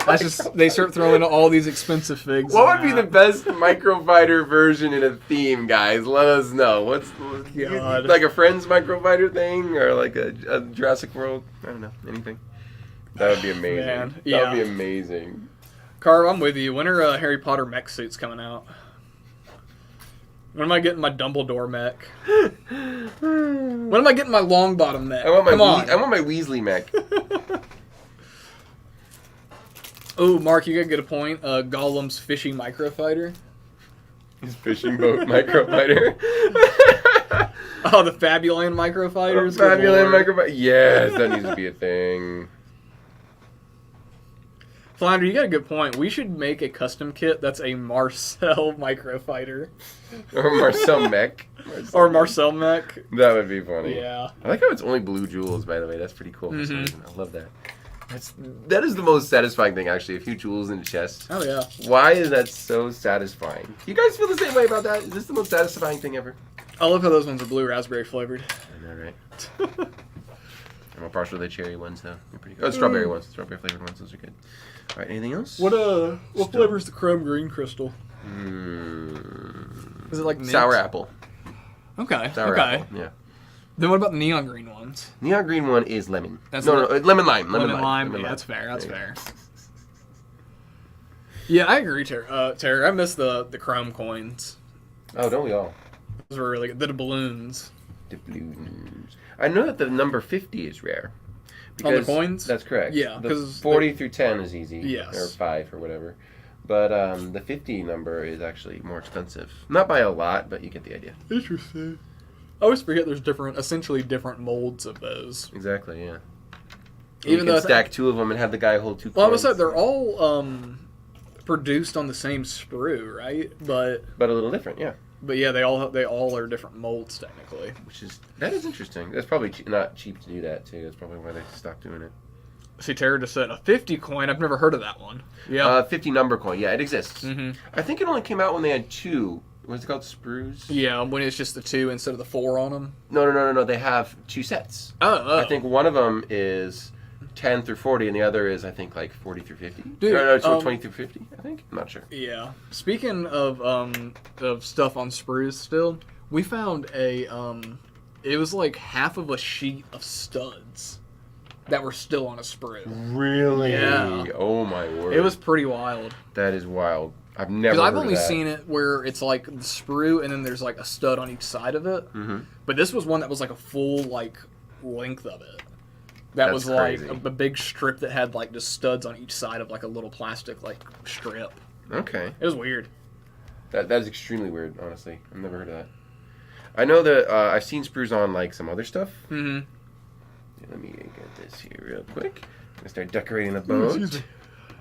That's just they start throwing all these expensive figs. What would be the best microfighter version in a theme, guys? Let us know. God. Like a Friends microfighter thing, or like a Jurassic World? I don't know. Anything. That would be amazing. Man, That would be amazing. Carv, I'm with you. When are Harry Potter mech suits coming out? When am I getting my Dumbledore mech? When am I getting my long bottom mech? I want my Come on. I want my Weasley mech. Oh, Mark, you gotta get a point. Gollum's fishing microfighter. His fishing boat microfighter. Oh, the Fabuland microfighters. Good Fabuland Lord. microfighter. Yes, that needs to be a thing. Flounder, you got a good point. We should make a custom kit that's a Marcel microfighter. Or Marcel mech. Or Marcel mech. That would be funny. Yeah. I like how it's only blue jewels, by the way. That's pretty cool. For some Mhm. reason. I love that. That is the most satisfying thing, actually. A few jewels in the chest. Oh, yeah. Why is that so satisfying? You guys feel the same way about that? Is this the most satisfying thing ever? I love how those ones are blue raspberry flavored. I know, right? I'm a partial to the cherry ones, though. They're pretty good. Oh, strawberry ones. Strawberry flavored ones. Those are good. All right, anything else? What flavor is the chrome green crystal? Is it like mint? Sour apple. Okay. Sour okay. apple, yeah. Then what about the neon green ones? Neon green one is lemon. That's no, lemon lime. Lemon lime. Lemon Yeah, lime. that's fair. That's There you fair. Yeah, I agree, Terry. I miss the chrome coins. Oh, don't we all? Those were really good. The doubloons. Doubloons. I know that the number 50 is rare, On the coins? That's correct. Yeah, the 'cause 40 through 10 is easy. Yes. Or 5 or whatever. But the 50 number is actually more expensive. Not by a lot, but you get the idea. Interesting. I always forget there's essentially different molds of those. Exactly, yeah. Even you though can stack 2 of them and have the guy hold 2 coins. Well, I was saying they're all produced on the same sprue, right? But a little different, yeah. But yeah, they all are different molds technically. That is interesting. That's probably not cheap to do that too. That's probably why they stopped doing it. See, Tara just said a 50 coin. I've never heard of that one. Yeah, 50 number coin. Yeah, it exists. Mm-hmm. I think it only came out when they had 2. What's it called? Sprues? Yeah, when it's just the 2 instead of the 4 on them. No. They have 2 sets. Oh. I think one of them is 10 through 40, and the other is, I think, like 40 through 50. Dude, no, it's 20 through 50, I think. I'm not sure. Yeah. Speaking of stuff on sprues still, we found it was like half of a sheet of studs that were still on a sprue. Really? Yeah. Oh, my word. It was pretty wild. That is wild. I've never Because heard I've only of that. seen it where it's like the sprue and then there's like a stud on each side of it. Mm-hmm. But this was one that was like a full like length of it. That That's was like crazy. a big strip that had like just studs on each side of like a little plastic like strip. Okay. It was weird. That is extremely weird, honestly. I've never heard of that. I know that I've seen sprues on like some other stuff. Mm-hmm. Let me get this here real quick. I'm gonna start decorating the boat.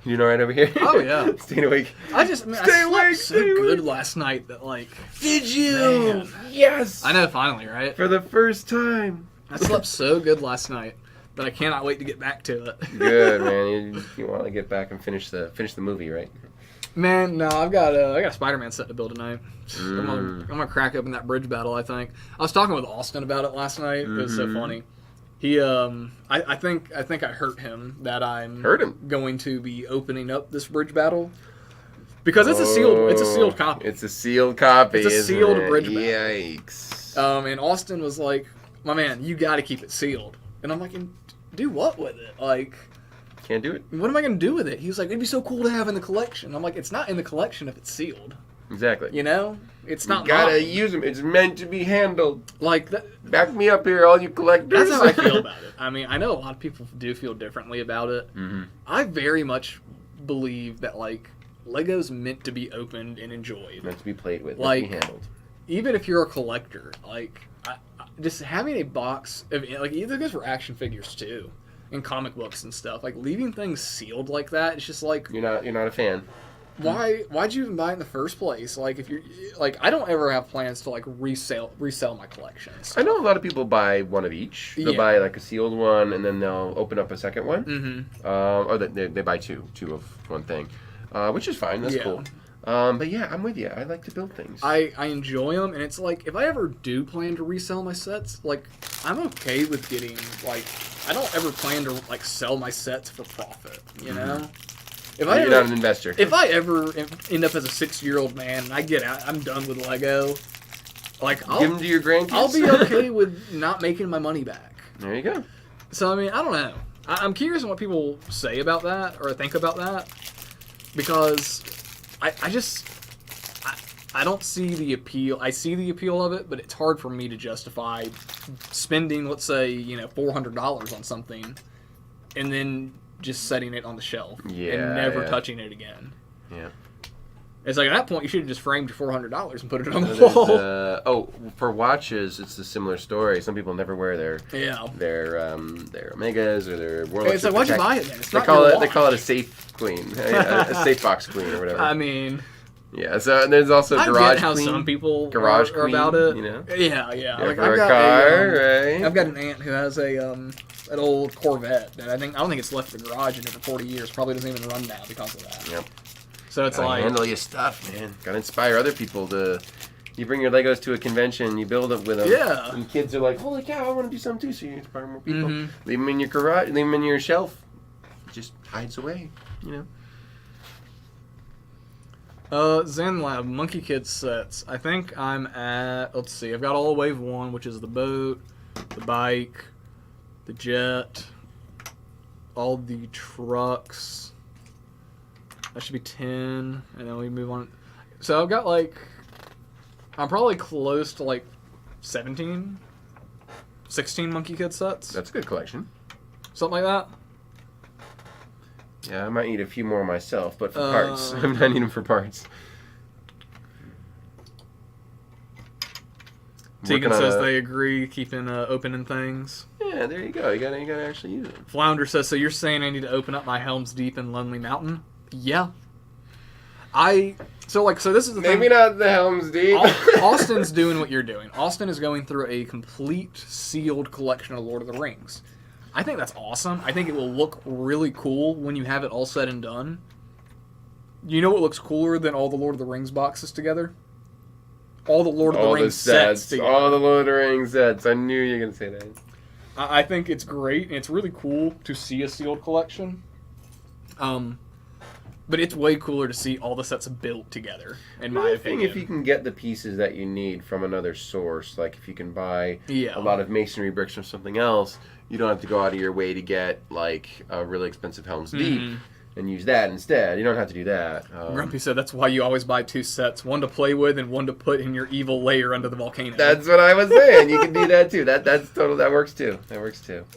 You know, right over here. Oh yeah. Staying awake. I Stay slept awake, so stay good awake. last night that like. Did you? Man. Yes. I know, finally, right? For the first time. I slept so good last night that I cannot wait to get back to it. Good, man. You want to get back and finish the movie, right? Man, no, I got a Spider-Man set to build tonight. I'm gonna crack open that bridge battle. I think I was talking with Austin about it last night. It was so funny. He, I think I hurt him that I'm going to be opening up this bridge battle because it's a sealed copy. It's a sealed copy. It's a sealed bridge battle. Yikes. And Austin was like, "My man, you got to keep it sealed." And I'm like, "Do what with it? Like, can't do it. what am I gonna do with it?" He was like, "It'd be so cool to have in the collection." I'm like, "It's not in the collection if it's sealed." Exactly. You know, it's not. You gotta mine. use them. It's meant to be handled. Like that. Back me up here, all you collectors. That's how I feel about it. I mean, I know a lot of people do feel differently about it. Mm-hmm. I very much believe that like Lego's meant to be opened and enjoyed. Meant to be played with. Like, meant to be handled. Even if you're a collector, like just having a box of like either goes for action figures too, and comic books and stuff. Like leaving things sealed like that, it's just like You're not a fan. why'd you even buy it in the first place? Like if you're like I don't ever have plans to like resell my collections. I know a lot of people buy one of each. They'll buy like a sealed one, and then they'll open up a second one. Mm-hmm. Or they buy two of one thing, which is fine. That's cool. But yeah, I'm with you. I like to build things. I enjoy them, and it's like if I ever do plan to resell my sets, like I'm okay with getting like I don't ever plan to like sell my sets for profit. You know. If you're not an investor. If I ever end up as a 6-year-old man and I get out, I'm done with Lego. Like, give them to your grandkids. I'll be okay with not making my money back. There you go. So I mean, I don't know. I'm curious on what people say about that or think about that because I don't see the appeal. I see the appeal of it, but it's hard for me to justify spending, let's say, $400 on something, and then just setting it on the shelf and never touching it again. Yeah. It's like at that point you should have just framed your $400 and put it on the wall. For watches, it's a similar story. Some people never wear their Omegas or their Rolex. It's like, why'd you buy it then? It's they not call your it watch. they call it a safe queen, a safe box queen or whatever. I mean, yeah. So and there's also I garage get how queen. some people Garage are queen, about it. you know? Yeah. Like for I've a got car, right? I've got an aunt who has an old Corvette that I don't think it's left in the garage in over 40 years. Probably doesn't even run now because of that. Yep. So it's like handle your stuff, man. Gotta inspire other people to. You bring your Legos to a convention, you build it with them. Yeah. And kids are like, "Holy cow, I want to do something too!" So you inspire more people. Mhm. Leave them in your garage. Leave them in your shelf. It just hides away, Zen Lab Monkey Kid sets. I think I'm at. Let's see. I've got all wave 1, which is the boat, the bike, the jet, all the trucks. That should be 10, and then we move on. So I've got I'm probably close to 16 Monkey Kid sets. That's a good collection. something like that. Yeah, I might need a few more myself, but for parts. I need them for parts. Tegan says they agree, keeping opening things. Yeah, there you go. You gotta actually use it. Flounder says, so you're saying I need to open up my Helm's Deep and Lonely Mountain? Yeah. So this is the thing. Maybe not the Helm's Deep. Austin's doing what you're doing. Austin is going through a complete sealed collection of Lord of the Rings. I think that's awesome. I think it will look really cool when you have it all said and done. You know what looks cooler than all the Lord of the Rings boxes together? All the Lord of the Rings sets together. All the Lord of the Rings sets. I knew you were going to say that. I think it's great, and it's really cool to see a sealed collection. But it's way cooler to see all the sets built together, in my opinion. I think if you can get the pieces that you need from another source, like if you can buy a lot of masonry bricks from something else, you don't have to go out of your way to get like a really expensive Helm's Deep and use that instead. You don't have to do that. Grumpy said that's why you always buy 2 sets, one to play with and one to put in your evil lair under the volcano. That's what I was saying. You can do that too. That's total. That works too.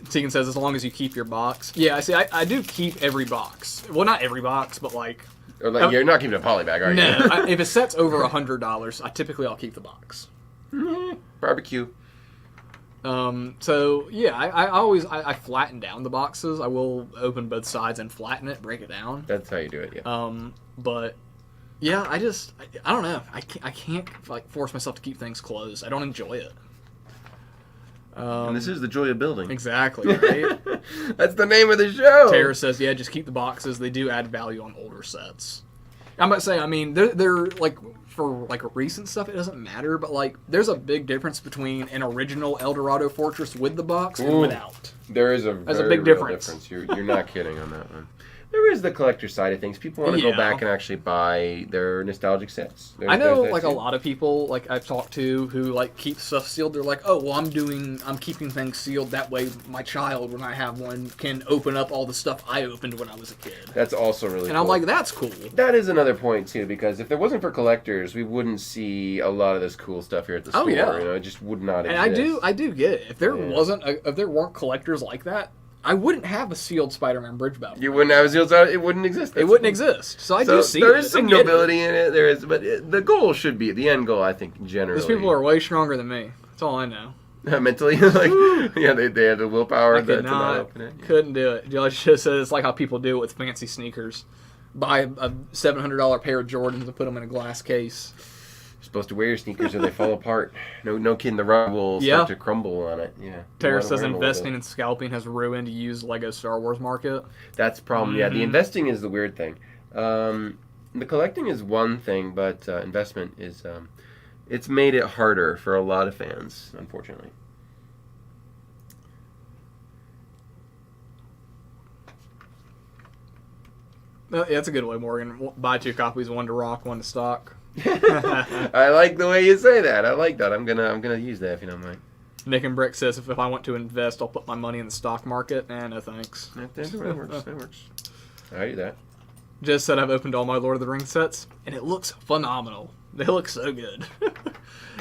Tegan says as long as you keep your box. Yeah, I do keep every box. Well, not every box, but like. Or like you're not keeping a poly bag, are you? No. If a set's over $100, I'll keep the box. Barbecue. So yeah, I always flatten down the boxes. I will open both sides and flatten it, break it down. That's how you do it, yeah. But yeah, I don't know. I can't like force myself to keep things closed. I don't enjoy it. And this is the joy of building. Exactly, right? That's the name of the show. Tara says, yeah, just keep the boxes. They do add value on older sets. I'm about to say, I mean, they're like, for like recent stuff, it doesn't matter, but like, there's a big difference between an original El Dorado Fortress with the box and without. There is a big difference. You're not kidding on that one. There is the collector side of things. People want to go back and actually buy their nostalgic sets. I know, like a lot of people, like I've talked to, who like keep stuff sealed. They're like, oh, well, I'm keeping things sealed. That way, my child, when I have one, can open up all the stuff I opened when I was a kid. That's also really cool. And I'm like, that's cool. That is another point too, because if it wasn't for collectors, we wouldn't see a lot of this cool stuff here at the store. Yeah. You know, it just would not exist. And I do get it. If there if there weren't collectors like that, I wouldn't have a sealed Spider-Man bridge battle. You wouldn't have a sealed. It wouldn't exist. It wouldn't exist. So I do see there is some nobility in it. There is, but the goal should be the end goal. I think generally. These people are way stronger than me. That's all I know. Mentally, like yeah, they have the willpower to not open it. Yeah. Couldn't do it. Josh just said it's like how people do it with fancy sneakers. Buy a $700 pair of Jordans and put them in a glass case. Supposed to wear your sneakers or they fall apart. No kidding, the rubber will start to crumble on it. Yeah. Tara says investing in scalping has ruined used Lego Star Wars market. That's the problem. Yeah, the investing is the weird thing. The collecting is one thing, but investment is it's made it harder for a lot of fans, unfortunately. Yeah, that's a good way, Morgan. Buy 2 copies, 1 to rock, 1 to stock. I like the way you say that. I like that. I'm gonna use that if you don't mind. Nick and Brick says if I want to invest, I'll put my money in the stock market. No thanks. That works. That works. I do that. Just said I've opened all my Lord of the Rings sets, and it looks phenomenal. They look so good.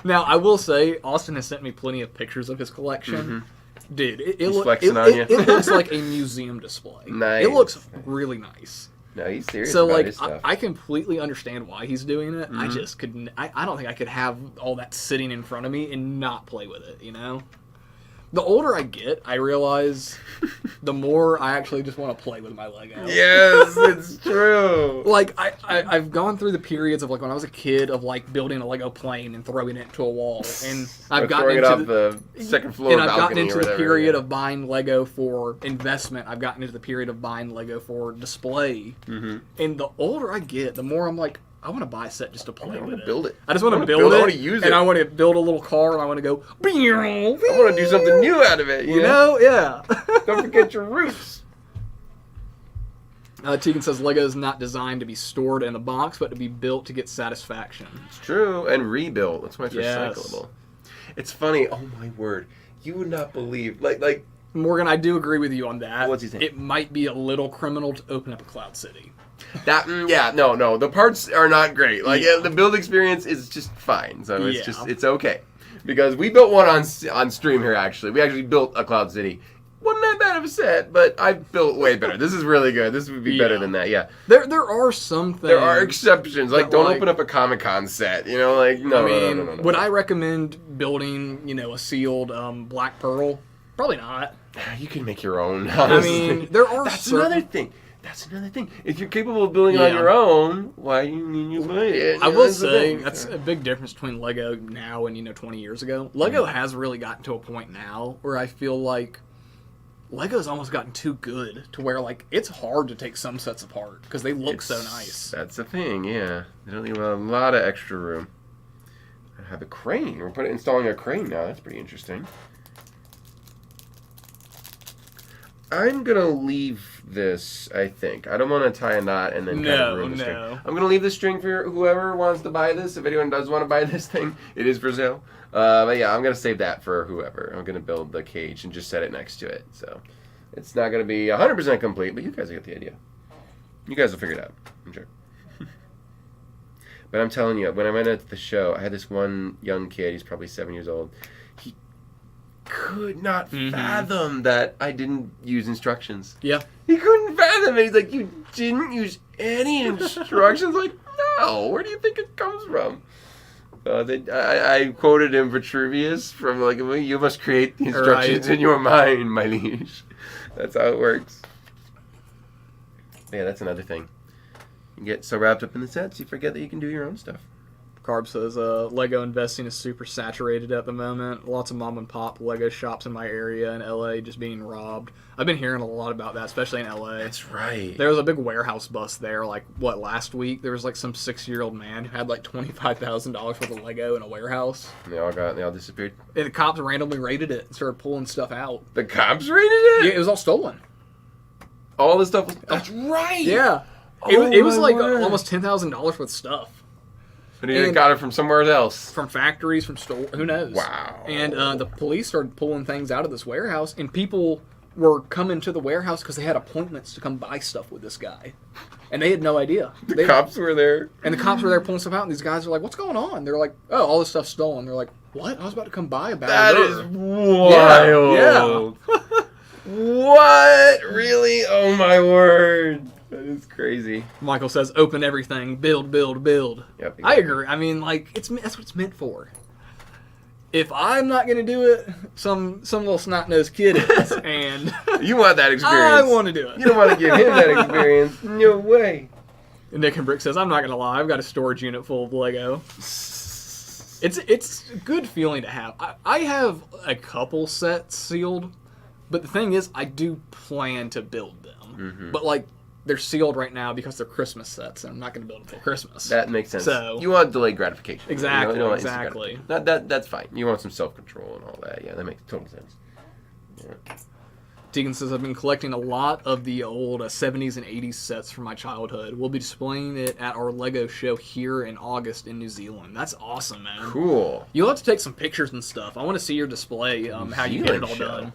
Now I will say, Austin has sent me plenty of pictures of his collection. Mm-hmm. Dude, it looks like a museum display. Nice. It looks really nice. No, he's serious so, about like, his stuff. I completely understand why he's doing it. Mm-hmm. I just couldn't. I don't think I could have all that sitting in front of me and not play with it, you know? The older I get, I realize the more I actually just want to play with my Lego. Yes, it's true. Like, I've gone through the periods of, like, when I was a kid of, like, building a Lego plane and throwing it into a wall. And I've gotten into the second floor and I've gotten into the period of buying Lego for investment. I've gotten into the period of buying Lego for display. Mm-hmm. And the older I get, the more I'm like, I want to buy a set just to play with it. Build it. I just want to build it. I want to use it. And I want to build a little car and I want to go. I want to do something new out of it. You know? Yeah. Don't forget your roots. Tegan says Lego is not designed to be stored in a box, but to be built to get satisfaction. It's true. And rebuilt. That's why it's recyclable. It's funny. Oh, my word. You would not believe. Like Morgan, I do agree with you on that. What's he saying? It might be a little criminal to open up a Cloud City. No. The parts are not great. Like the build experience is just fine. So it's okay. Because we built one on stream here. Actually, we actually built a Cloud City. wasn't that bad of a set, but I built way better. This is really good. This would be better than that, yeah. There are some things. There are exceptions. Like, don't open up a Comic-Con set, you know? Like, no. Would I recommend building, a sealed Black Pearl? Probably not. You can make your own, honestly. I mean, there are That's another thing. If you're capable of building on your own, why you buy it? I will say that's a big difference between Lego now and 20 years ago. Lego has really gotten to a point now where I feel like Lego's almost gotten too good to where it's hard to take some sets apart because they look so nice. That's the thing, yeah. They don't leave a lot of extra room. I have a crane. We're installing a crane now. That's pretty interesting. I'm going to leave this, I think. I don't want to tie a knot and then kind of ruin the string. I'm going to leave the string for whoever wants to buy this. If anyone does want to buy this thing, it is for sale. But yeah, I'm going to save that for whoever. I'm going to build the cage and just set it next to it. So it's not going to be 100% complete, but you guys get the idea. You guys will figure it out, I'm sure. But I'm telling you, when I went at the show, I had this one young kid. He's probably 7 years old. He could not fathom that I didn't use instructions. Yeah. He couldn't fathom it. He's like, you didn't use any instructions? Like, no. Where do you think it comes from? I quoted him Vitruvius from you must create the instructions in your mind, my liege. That's how it works. Yeah, that's another thing. You get so wrapped up in the sets, you forget that you can do your own stuff. Carb says, Lego investing is super saturated at the moment. Lots of mom and pop Lego shops in my area in LA just being robbed. I've been hearing a lot about that, especially in LA. That's right. There was a big warehouse bust there, last week? There was some 6-year-old man who had $25,000 worth of Lego in a warehouse. And they all disappeared? And the cops randomly raided it and started pulling stuff out. The cops raided it? Yeah, it was all stolen. All the stuff was... That's right! Yeah. It was almost $10,000 worth of stuff. But he got it from somewhere else. From factories, from stores, who knows? Wow. And the police started pulling things out of this warehouse, and people were coming to the warehouse because they had appointments to come buy stuff with this guy. And they had no idea. The cops were there. And the cops were there pulling stuff out, and these guys are like, what's going on? They're like, oh, all this stuff's stolen. They're like, what? I was about to come buy a bag. That is wild. Yeah. What? Really? Oh, my word. That is crazy. Michael says, open everything, build, build, build. Yep, exactly. I agree. I mean, that's what it's meant for. If I'm not going to do it, some little snot-nosed kid is, and... You want that experience. I want to do it. You don't want to give him that experience. No way. And Nick and Brick says, I'm not going to lie, I've got a storage unit full of Lego. It's a good feeling to have. I have a couple sets sealed, but the thing is, I do plan to build them. But, they're sealed right now because they're Christmas sets, and I'm not going to build them until Christmas. That makes sense. So, you want delayed gratification. Exactly, you don't want exactly. That's fine. You want some self-control and all that. Yeah, that makes total sense. Yeah. Tegan says, I've been collecting a lot of the old 70s and 80s sets from my childhood. We'll be displaying it at our Lego show here in August in New Zealand. That's awesome, man. Cool. You'll have to take some pictures and stuff. I want to see your display, how you get it all done.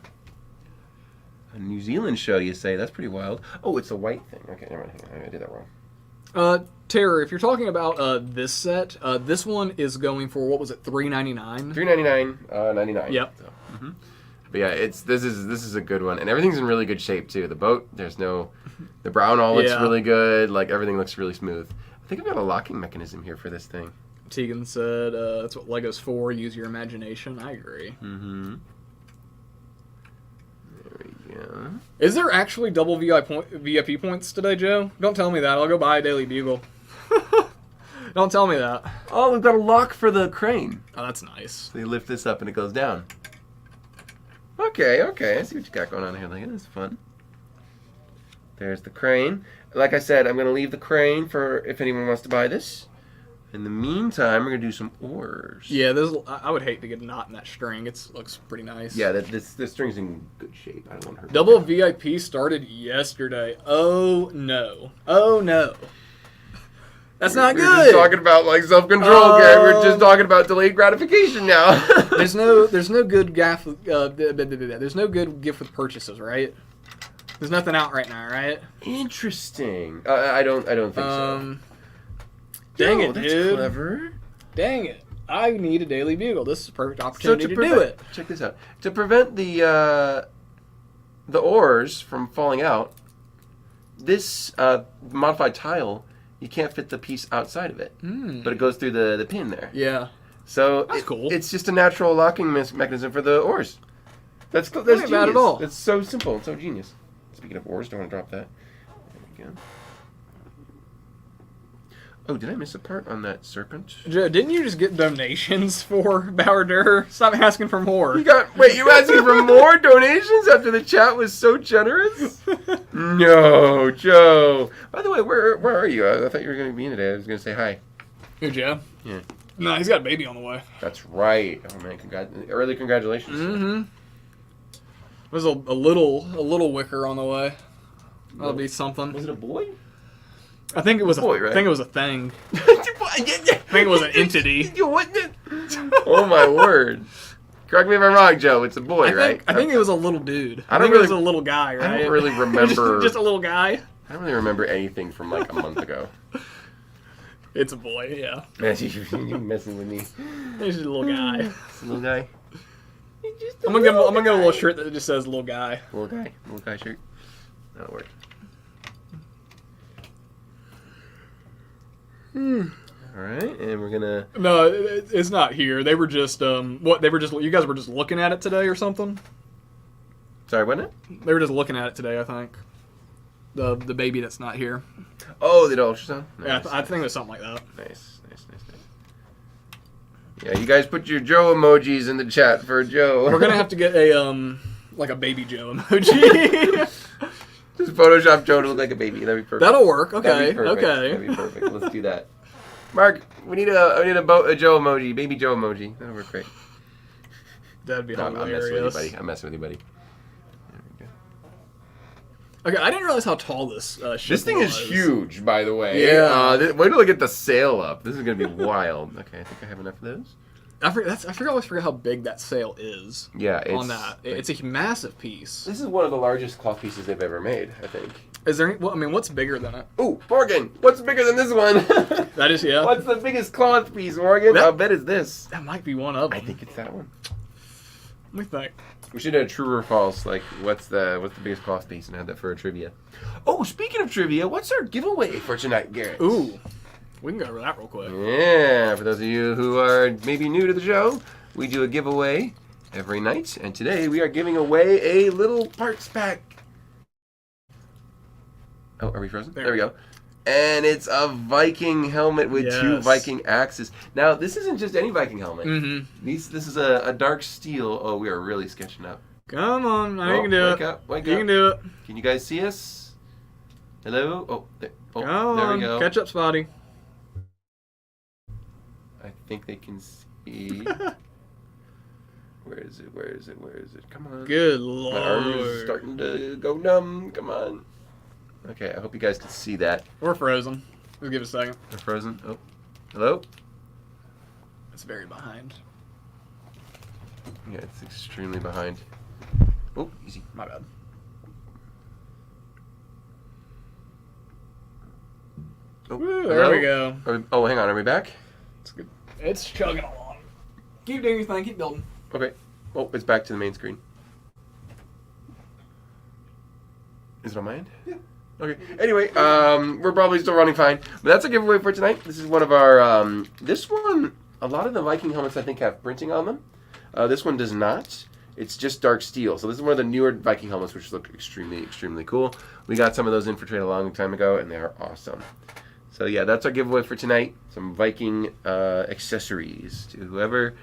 A New Zealand show, you say? That's pretty wild. Oh, it's a white thing. Okay, never mind. Hang on. I did that wrong. Terror, if you're talking about this set, this one is going for, what was it, $3.99? $3.99, 99. Yep. So, But yeah, this is a good one, and everything's in really good shape too. The boat, the brown all looks really good. Everything looks really smooth. I think I've got a locking mechanism here for this thing. Tegan said, that's what Lego's for. Use your imagination. I agree. Yeah. Is there actually double VIP points today, Joe? Don't tell me that. I'll go buy a Daily Bugle. Don't tell me that. Oh, we've got a lock for the crane. Oh, that's nice. So you lift this up and it goes down. Okay. I see what you got going on here. This is fun. There's the crane. Like I said, I'm going to leave the crane for if anyone wants to buy this. In the meantime, we're going to do some oars. Yeah, I would hate to get a knot in that string. It looks pretty nice. Yeah, this string's in good shape. I don't want to hurt Double VIP started yesterday. Oh, no. That's not good. We're just talking about self-control, Gary. We're just talking about delayed gratification now. There's no good there's no good gift with purchases, right? There's nothing out right now, right? Interesting. I don't think so. Dang it, that's dude. Clever. Dang it. I need a Daily Bugle. This is a perfect opportunity to do it. Check this out. To prevent the the oars from falling out, this modified tile, you can't fit the piece outside of it, but it goes through the pin there. Yeah. So that's cool. It's just a natural locking mechanism for the oars. That's not bad at all. It's so simple and so genius. Speaking of oars, don't want to drop that. There we go. Oh, did I miss a part on that serpent? Joe, didn't you just get donations for Bowerdur? Stop asking for more. Wait, you asking for more donations after the chat was so generous? No, Joe. By the way, where are you? I thought you were going to be in today. I was going to say hi. Who, Joe? Yeah. No, he's got a baby on the way. That's right. Oh man, early congratulations. Mm-hmm. There's a little wicker on the way. That'll be something. Was it a boy? I think it was boy, right? I think it was a thing. I think it was an entity. Oh my word! Correct me if I'm wrong, Joe. It's a boy, right? I think it was a little dude. I think it was a little guy, right? I don't really remember. just a little guy. I don't really remember anything from like a month ago. It's a boy, yeah. You're messing with me. He's just a little guy. It's a little guy. I'm gonna get a little shirt that just says "little guy." Little guy shirt. That'll work. All right, and we're gonna. No, it's not here. They were just what? They were just you guys were just looking at it today or something. Sorry, wasn't it? They were just looking at it today, I think. The baby that's not here. Oh, the ultrasound. Nice. Yeah, I think it was something like that. Nice. Yeah, you guys put your Joe emojis in the chat for Joe. We're gonna have to get a like a baby Joe emoji. Just Photoshop Joe to look like a baby. That'd be perfect. That'll work. Okay. That'd be perfect. Okay. That'd be perfect. Let's do that. Mark, we need a Joe emoji, baby Joe emoji. That'll work great. That'd be hilarious. I'm messing with you, buddy. I'm messing with you, buddy. There we go. Okay, I didn't realize how tall this ship This thing is huge, by the way. Yeah. Wait till I get the sail up. This is gonna be wild. Okay, I think I have enough of those. I always forget how big that sail is. Yeah, on that. It's a massive piece. This is one of the largest cloth pieces they've ever made, I think. Is there? Well, I mean, what's bigger than it? Ooh, Morgan, what's bigger than this one? That is, yeah. What's the biggest cloth piece, Morgan? I'll bet it's this. That might be one of them. I think it's that one. Let me think. We should have true or false. Like, what's the biggest cloth piece, and have that for a trivia. Oh, speaking of trivia, what's our giveaway for tonight, Garrett? Ooh, we can go over that real quick. Yeah, for those of you who are maybe new to the show, we do a giveaway every night, and today we are giving away a little parts pack. Oh, are we frozen? There we go. And it's a Viking helmet with 2 Viking axes. Now, this isn't just any Viking helmet. Mm-hmm. This is a dark steel. Oh, we are really sketching up. Come on, now you can do wake it. Wake up. You can do it. Can you guys see us? Hello? Oh, there we go. Catch up, Spotty. I think they can see. Where is it? Come on. Good lord. My arm is starting to go numb. Come on. Okay, I hope you guys can see that. We're frozen. Let's give it a second. We're frozen. Oh. Hello? It's very behind. Yeah, it's extremely behind. Oh, easy. My bad. Oh, Woo, there we go. Oh, hang on. Are we back? It's good. It's chugging along. Keep doing your thing. Keep building. Okay. Oh, it's back to the main screen. Is it on my end? Yeah. Okay. Anyway, we're probably still running fine. But that's a giveaway for tonight. This is one of our, this one, a lot of the Viking helmets I think have printing on them. This one does not. It's just dark steel. So this is one of the newer Viking helmets, which look extremely, extremely cool. We got some of those in for trade a long time ago, and they are awesome. So yeah, that's our giveaway for tonight. Some Viking accessories to whoever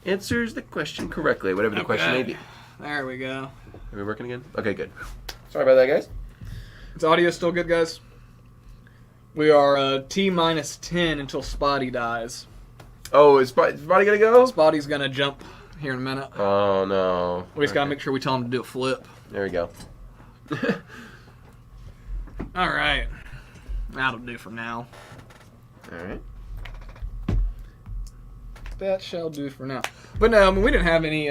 answers the question correctly, whatever the question may be. There we go. Are we working again? Okay, good. Sorry about that, guys. Is audio still good, guys? We are T-10 until Spotty dies. Oh, is Spotty gonna go? Spotty's gonna jump here in a minute. Oh, no. We just gotta make sure we tell him to do a flip. There we go. Alright. That'll do for now. Alright. That shall do for now. But no, I mean, we didn't have any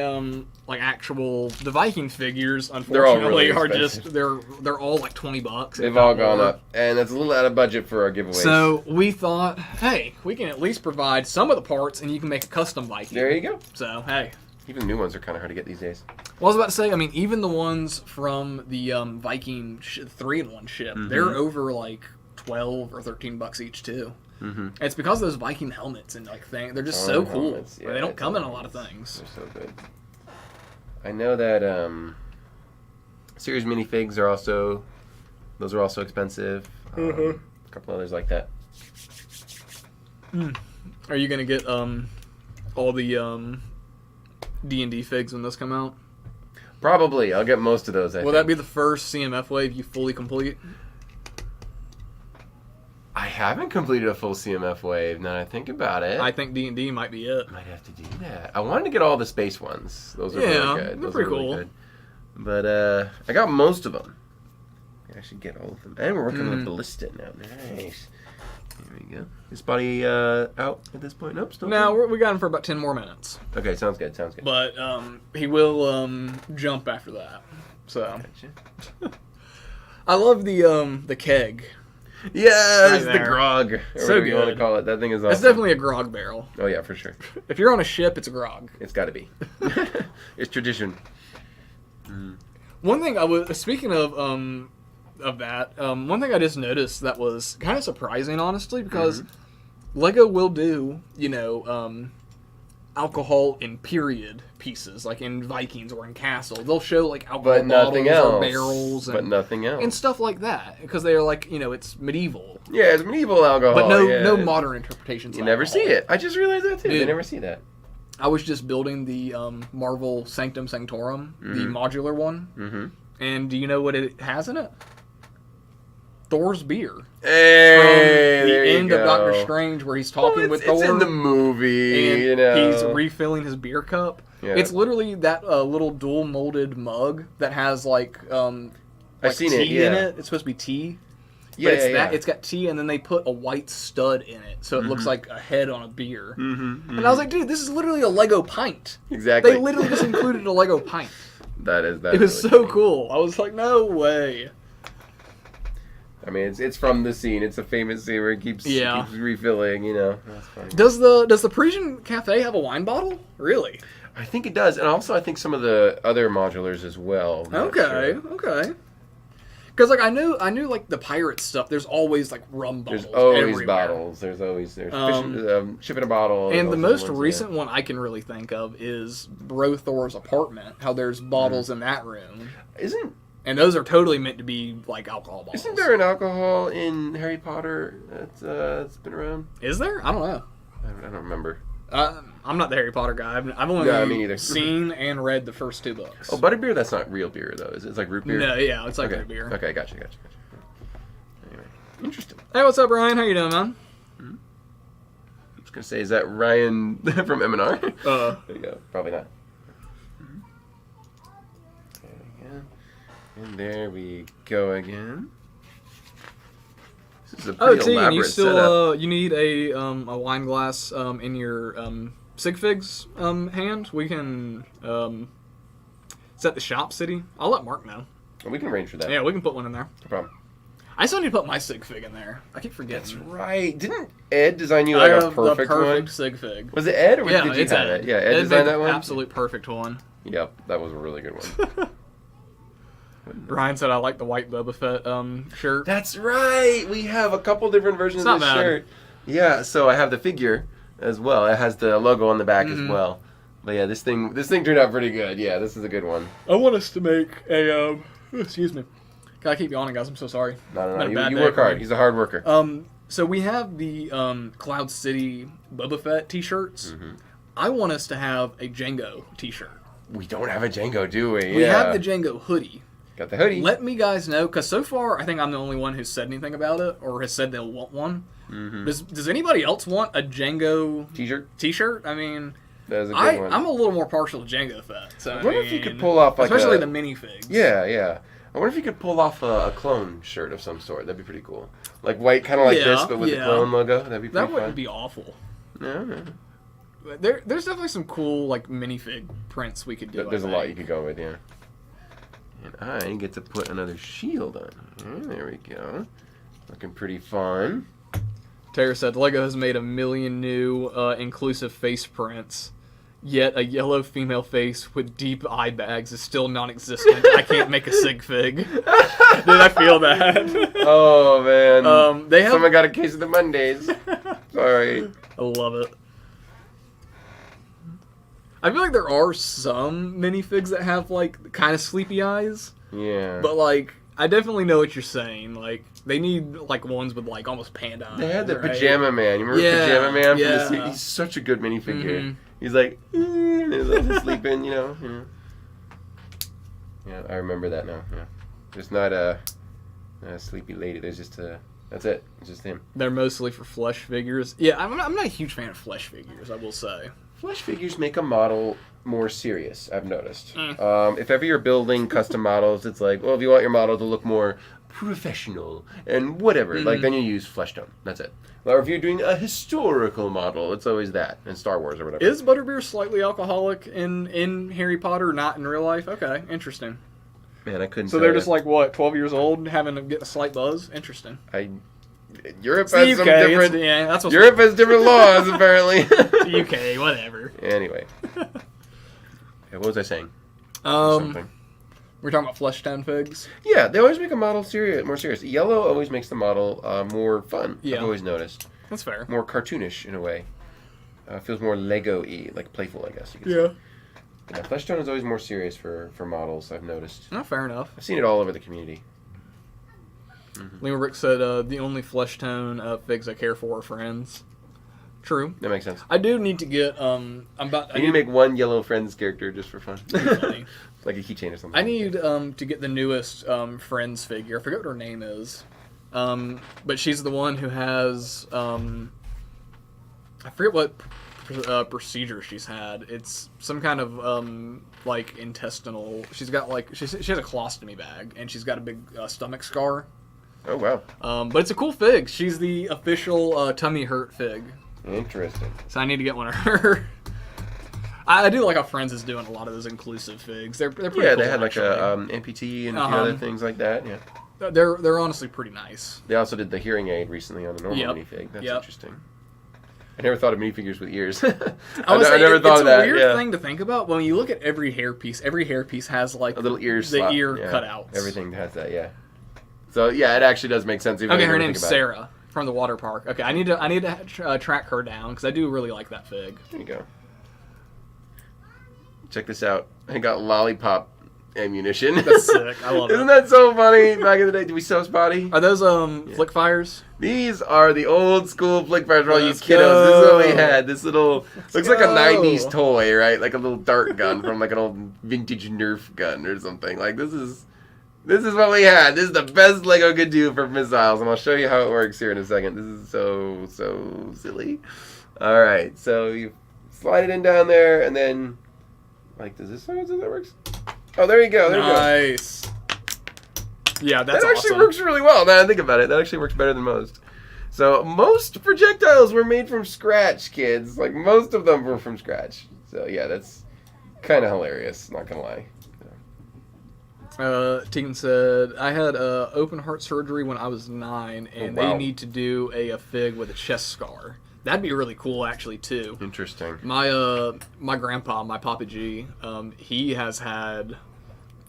like actual the Viking figures. Unfortunately, they're all really are expensive. just they're all like $20. They've all gone up, and that's a little out of budget for our giveaways. So we thought, hey, we can at least provide some of the parts, and you can make a custom Viking. There you go. So hey, even new ones are kind of hard to get these days. Well, I was about to say, I mean, even the ones from the Viking 3-in-1 ship, they're over like $12 or $13 each too. And it's because of those Viking helmets and like things. They're just so cool. Helmets, yeah, they don't come in a lot of things. They're so good. I know that series minifigs are also expensive. A couple others like that. Are you gonna get all the D&D figs when those come out? Probably. I'll get most of those. I Will that be the first CMF wave you fully complete? I haven't completed a full CMF wave. Now that I think about it, I think D&D might be it. Might have to do that. I wanted to get all the space ones. Those are really good. They're pretty cool. Good. But I got most of them. I should get all of them. And we're working with Ballista now. Nice. There we go. Is Buddy out at this point? Nope, still. No, we got him for about 10 more minutes. Okay, sounds good. But he will jump after that. So. Gotcha. I love the keg. Yes, the grog. Or so whatever good. you want to call it. That thing is awesome. It's definitely a grog barrel. Oh, yeah, for sure. If you're on a ship, it's a grog. It's got to be. It's tradition. One thing I was speaking of that, one thing I just noticed that was kind of surprising, honestly, because Lego will do, alcohol in period pieces, like in Vikings or in Castle. They'll show like alcohol bottles or barrels, but nothing else, and stuff like that, because they are like, it's medieval. Yeah, it's medieval alcohol, but no modern interpretations. You never see it. I just realized that too. Dude, you never see that. I was just building the Marvel Sanctum Sanctorum, the modular one, and do you know what it has in it? Thor's beer. Hey, from the end of Doctor Strange, where he's talking with Thor. It's in the movie, and he's refilling his beer cup. Yeah. It's literally that little dual molded mug that has like I've seen tea in it. It's supposed to be tea. Yeah, but it's got tea, and then they put a white stud in it, so it looks like a head on a beer. And I was like, dude, this is literally a Lego pint. Exactly. They literally just included a Lego pint. That it was really so cool. I was like, no way. I mean, it's from the scene. It's a famous scene where it keeps refilling. That's funny. Does the Parisian Cafe have a wine bottle? Really? I think it does, and also I think some of the other modulars as well. Okay. Because like I knew like the pirate stuff. There's always like rum bottles. There's always everywhere. bottles. There's ship in a bottle. And the most recent one I can really think of is Bro Thor's apartment. How there's bottles in that room. And those are totally meant to be like alcohol bottles. Isn't there an alcohol in Harry Potter that's been around? Is there? I don't know. I don't remember. I'm not the Harry Potter guy. I've only me neither. seen and read the first 2 books. Oh, butterbeer? That's not real beer, though. Is it? It's like root beer? No, yeah, it's like root beer. Okay, gotcha. Anyway, interesting. Hey, what's up, Ryan? How you doing, man? I was going to say, is that Ryan from M&R? There you go. Probably not. And there we go again. This is a pretty elaborate you still setup. you need a wine glass in your sig figs hand? We can set the shop city. I'll let Mark know. We can arrange for that. Yeah, we can put one in there. No problem. I still need to put my sig fig in there. I keep forgetting. That's right. Didn't Ed design you like a perfect one? The perfect sig fig. Was it Ed or did you have it? Yeah, Ed designed that one? Absolute perfect one. Yep, that was a really good one. Ryan said I like the white Boba Fett shirt. That's right. We have a couple different versions of this shirt. Yeah, so I have the figure as well. It has the logo on the back as well. But yeah, this thing turned out pretty good. Yeah, this is a good one. I want us to make a excuse me. Can I keep yawning, guys? I'm so sorry. No. You work hard. He's a hard worker. So we have the Cloud City Boba Fett t-shirts. I want us to have a Jango t-shirt. We don't have a Jango, do we? We have the Jango hoodie. Got the hoodie. Let me guys know, because so far I think I'm the only one who's said anything about it or has said they'll want one. Does anybody else want a Django t-shirt? I mean, that's a good one. I'm a little more partial to Jango Fett. So I wonder if you could pull off like especially the minifigs. Yeah. I wonder if you could pull off a clone shirt of some sort. That'd be pretty cool. Like white, kind of like this, but with the clone logo. That'd be pretty fun. That wouldn't be awful. No. There's definitely some cool like minifig prints we could do. There's a lot you could go with, yeah. And I get to put another shield on. There we go. Looking pretty fun. Tara said, Lego has made 1 million new inclusive face prints. Yet a yellow female face with deep eye bags is still non-existent. I can't make a sig fig. Dude, I feel that. Oh man. They have. Someone got a case of the Mondays. Sorry. I love it. I feel like there are some minifigs that have like kind of sleepy eyes. Yeah. But like, I definitely know what you're saying. Like, they need like ones with like almost panda eyes. They had the right? Pajama Man. You remember Pajama Man? Yeah. From the he's such a good minifigure. He's like, he's like sleeping, you know. Yeah, I remember that now. Yeah, there's not a sleepy lady. There's just a. That's it. It's just him. They're mostly for flesh figures. Yeah, I'm not a huge fan of flesh figures, I will say. Flesh figures make a model more serious, I've noticed. If ever you're building custom models, it's like, well, if you want your model to look more professional and whatever, like then you use flesh tone. That's it. Or if you're doing a historical model, it's always that in Star Wars or whatever. Is Butterbeer slightly alcoholic in Harry Potter, not in real life? Okay, interesting. Man, I couldn't. So they're just like what, 12 years old, getting a slight buzz. Interesting. Europe has some different. Yeah, that's what's Europe has different laws apparently. UK, whatever. Anyway, yeah, what was I saying? We're talking about flesh tone figs. Yeah, they always make a model more serious. Yellow always makes the model more fun. Yeah. I've always noticed. That's fair. More cartoonish in a way. Feels more Lego-y, like playful, I guess you could say. Yeah, flesh tone is always more serious for models, I've noticed. No, fair enough. I've seen it all over the community. Lima Rick said, the only flesh tone figs I care for are friends. True. That makes sense. I do need to get, I need to make one yellow Friends character just for fun. Funny. Like a keychain or something. I need to get the newest Friends figure. I forget what her name is. But she's the one who has, I forget what procedure she's had. It's some kind of like intestinal. She's got like she has a colostomy bag and she's got a big stomach scar. Oh wow! But it's a cool fig. She's the official tummy hurt fig. Interesting. So I need to get one of her. I do like how Friends is doing a lot of those inclusive figs. They're pretty cool, they had like actually. a amputee and a few other things like that. Yeah. They're honestly pretty nice. They also did the hearing aid recently on a normal minifig. That's interesting. I never thought of minifigures with ears. I never thought of that. It's a weird thing to think about. When you look at every hairpiece has like a little ear cutouts. Everything has that, yeah. So yeah, it actually does make sense. Okay, her name's Sarah from the water park. Okay, I need to track her down because I do really like that fig. There you go. Check this out. I got lollipop ammunition. That's sick. I love it. Isn't that so funny? Back in the day, did we so spotty? Are those flick fires? These are the old school flick fires for all you kiddos. This is what we had. This little looks like a 90s toy, right? Like a little dart gun from like an old vintage Nerf gun or something. Like this is what we had. This is the best Lego could do for missiles, and I'll show you how it works here in a second. This is so silly. All right, so you slide it in down there, and then like does that works? Oh, there you go. There you go. Nice. Yeah, that's that actually works really well. Now I think about it, that actually works better than most. So most projectiles were made from scratch, kids. Like most of them were from scratch. So yeah, that's kind of hilarious. Not gonna lie. Tegan said, I had open heart surgery when I was 9, and they need to do a fig with a chest scar. That'd be really cool, actually, too. Interesting. My grandpa, my Papa G, he has had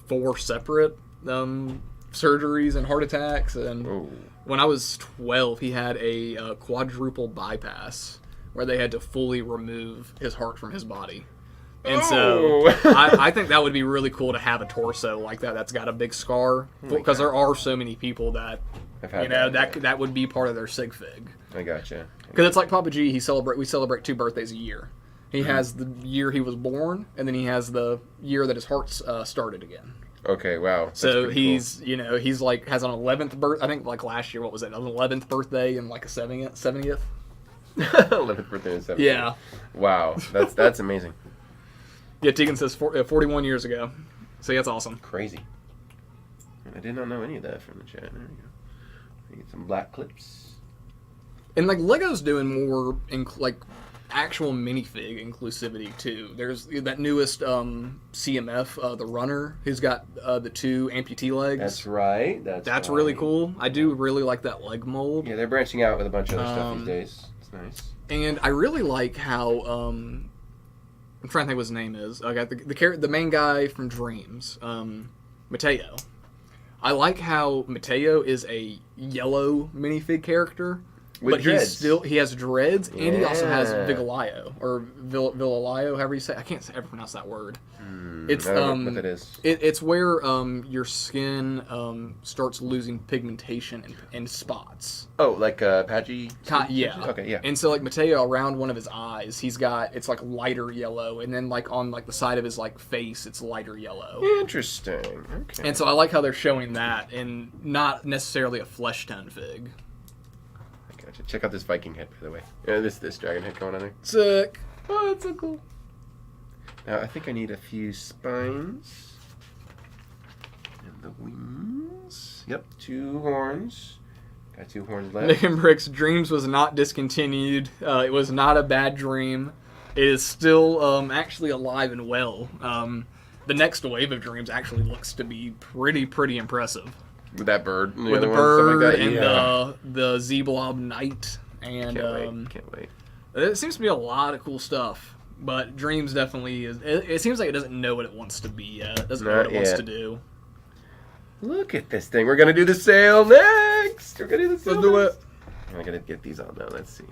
4 separate surgeries and heart attacks, and when I was 12, he had a quadruple bypass where they had to fully remove his heart from his body. And so I think that would be really cool to have a torso like that that's got a big scar, because there are so many people that that would be part of their sig fig. I gotcha. Because it's like Papa G, we celebrate 2 birthdays a year. He has the year he was born, and then he has the year that his heart started again. Okay, wow. So he's cool. He's like has an 11th birth. I think like last year, what was it? An 11th birthday and like a 70th. 11th birthday and 70th. Yeah. Wow, that's amazing. Yeah, Tegan says 41 years ago. So yeah, that's awesome. Crazy. I did not know any of that from the chat. There we go. We get some black clips. And like Lego's doing more like actual minifig inclusivity too. There's that newest CMF, the runner, who's got the 2 amputee legs. That's right. That's really cool. I do really like that leg mold. Yeah, they're branching out with a bunch of other stuff these days. It's nice. And I really like how I'm trying to think what his name is. I got the main guy from Dreams, Mateo. I like how Mateo is a yellow minifig character, With but dreads. he has dreads, and he also has Yeah. Vigalaio or Villalio, however you say. I can't ever pronounce that word. It's I don't know what that is. It's where your skin starts losing pigmentation and spots. Oh, like patchy? Yeah. Okay, yeah. And so like Mateo, around one of his eyes, it's like lighter yellow, and then like on like the side of his like face, it's lighter yellow. Interesting. Okay. And so I like how they're showing that, and not necessarily a flesh tone fig. Gotcha. Check out this Viking head, by the way. This dragon head going on there. Sick. Oh, that's so cool. Now, I think I need a few spines. And the wings. Yep, 2 horns. Got 2 horns left. Nick and Brick's Dreams was not discontinued. It was not a bad dream. It is still actually alive and well. The next wave of Dreams actually looks to be pretty impressive. With that bird. And With the other bird one, stuff like that. and the Z-Blob Knight. And Can't wait. it seems to be a lot of cool stuff. But Dreams definitely is. It seems like it doesn't know what it wants to be yet. It doesn't know what it wants to do. Look at this thing. We're going to do the sale next. We're going to do the sale Let's do next. I'm going to get these on now. Let's see.